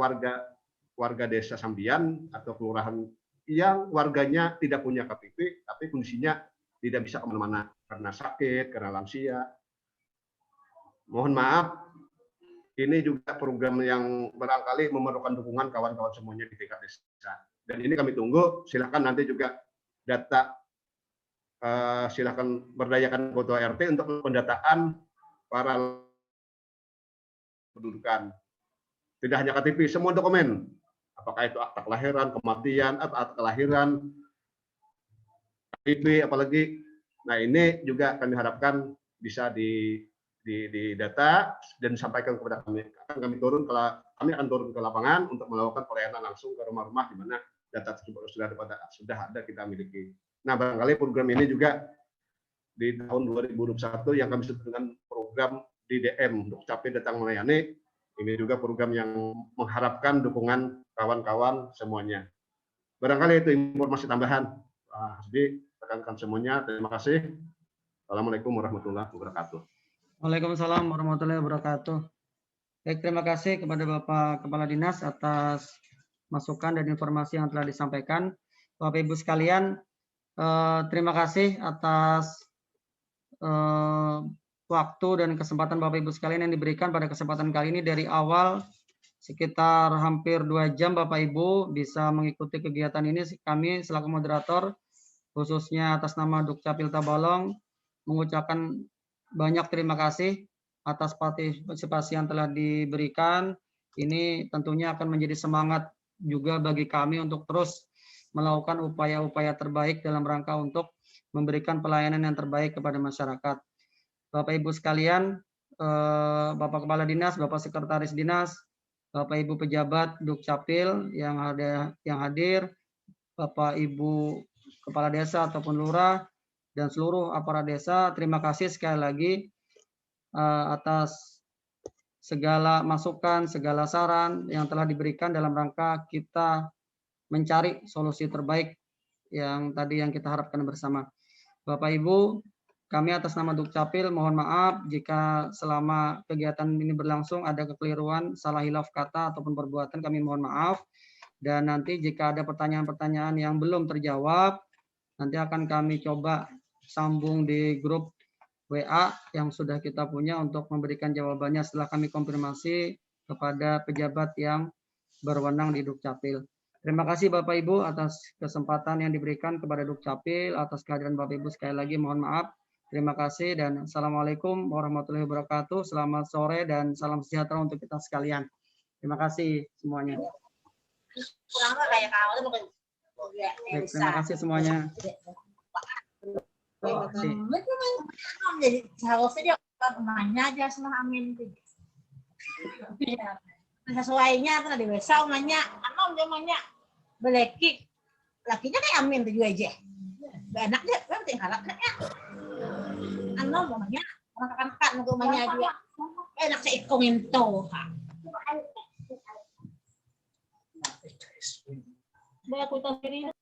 S6: warga desa Sambian atau kelurahan yang warganya tidak punya KTP, tapi kondisinya tidak bisa kemana-mana karena sakit, karena lansia. Mohon maaf, ini juga program yang barangkali memerlukan dukungan kawan-kawan semuanya di tingkat desa. Dan ini kami tunggu, silakan nanti juga data. Silakan berdayakan ketua RT untuk pendataan para pendudukan. Tidak hanya KTP, semua dokumen. Apakah itu akta kelahiran, kematian, atau akta kelahiran, KTP, apalagi. Nah, ini juga kami harapkan bisa di data dan disampaikan kepada kami. Kami akan turun ke lapangan untuk melakukan pelayanan langsung ke rumah-rumah di mana data tersebut sudah ada kita miliki. Nah, barangkali program ini juga di tahun 2021 yang kami sebut dengan program DDM, Duk Capil Datang Melayani. Ini juga program yang mengharapkan dukungan kawan-kawan semuanya. Barangkali itu informasi tambahan. Jadi, rekan-rekan semuanya, terima kasih. Assalamualaikum warahmatullahi wabarakatuh.
S5: Waalaikumsalam warahmatullahi wabarakatuh. Baik, terima kasih kepada Bapak Kepala Dinas atas masukan dan informasi yang telah disampaikan. Bapak Ibu sekalian, terima kasih atas waktu dan kesempatan Bapak Ibu sekalian yang diberikan pada kesempatan kali ini. Dari awal sekitar hampir 2 jam Bapak Ibu bisa mengikuti kegiatan ini. Kami selaku moderator khususnya atas nama Dukcapil Tabalong mengucapkan banyak terima kasih atas partisipasi yang telah diberikan. Ini tentunya akan menjadi semangat juga bagi kami untuk terus melakukan upaya-upaya terbaik dalam rangka untuk memberikan pelayanan yang terbaik kepada masyarakat. Bapak Ibu sekalian, Bapak Kepala Dinas, Bapak Sekretaris Dinas, Bapak Ibu pejabat Dukcapil yang hadir, Bapak Ibu Kepala Desa ataupun Lurah dan seluruh aparat desa, terima kasih sekali lagi atas segala masukan, segala saran yang telah diberikan dalam rangka kita mencari solusi terbaik yang tadi yang kita harapkan bersama. Bapak Ibu, kami atas nama Dukcapil mohon maaf jika selama kegiatan ini berlangsung ada kekeliruan, salah hilaf kata ataupun perbuatan, kami mohon maaf. Dan nanti jika ada pertanyaan-pertanyaan yang belum terjawab, nanti akan kami coba sambung di grup WA yang sudah kita punya untuk memberikan jawabannya setelah kami konfirmasi kepada pejabat yang berwenang di Dukcapil. Terima kasih Bapak Ibu atas kesempatan yang diberikan kepada Dukcapil, atas kehadiran Bapak Ibu sekali lagi mohon maaf. Terima kasih dan Assalamualaikum warahmatullahi wabarakatuh. Selamat sore dan salam sejahtera untuk kita sekalian. Terima kasih semuanya. Baik, terima kasih semuanya.
S18: Jadi seharusnya dia rumahnya aja sama Amin. Sesuainya kan di desa umanya, anom dia umanya beleki, lakinya kayak Amin tuh juga aja. Enak dia, kan tinggal anaknya. Anom umanya orang kakak nunggu umanya aja. Enak sih ikongin tuh. Baik, kita sendiri.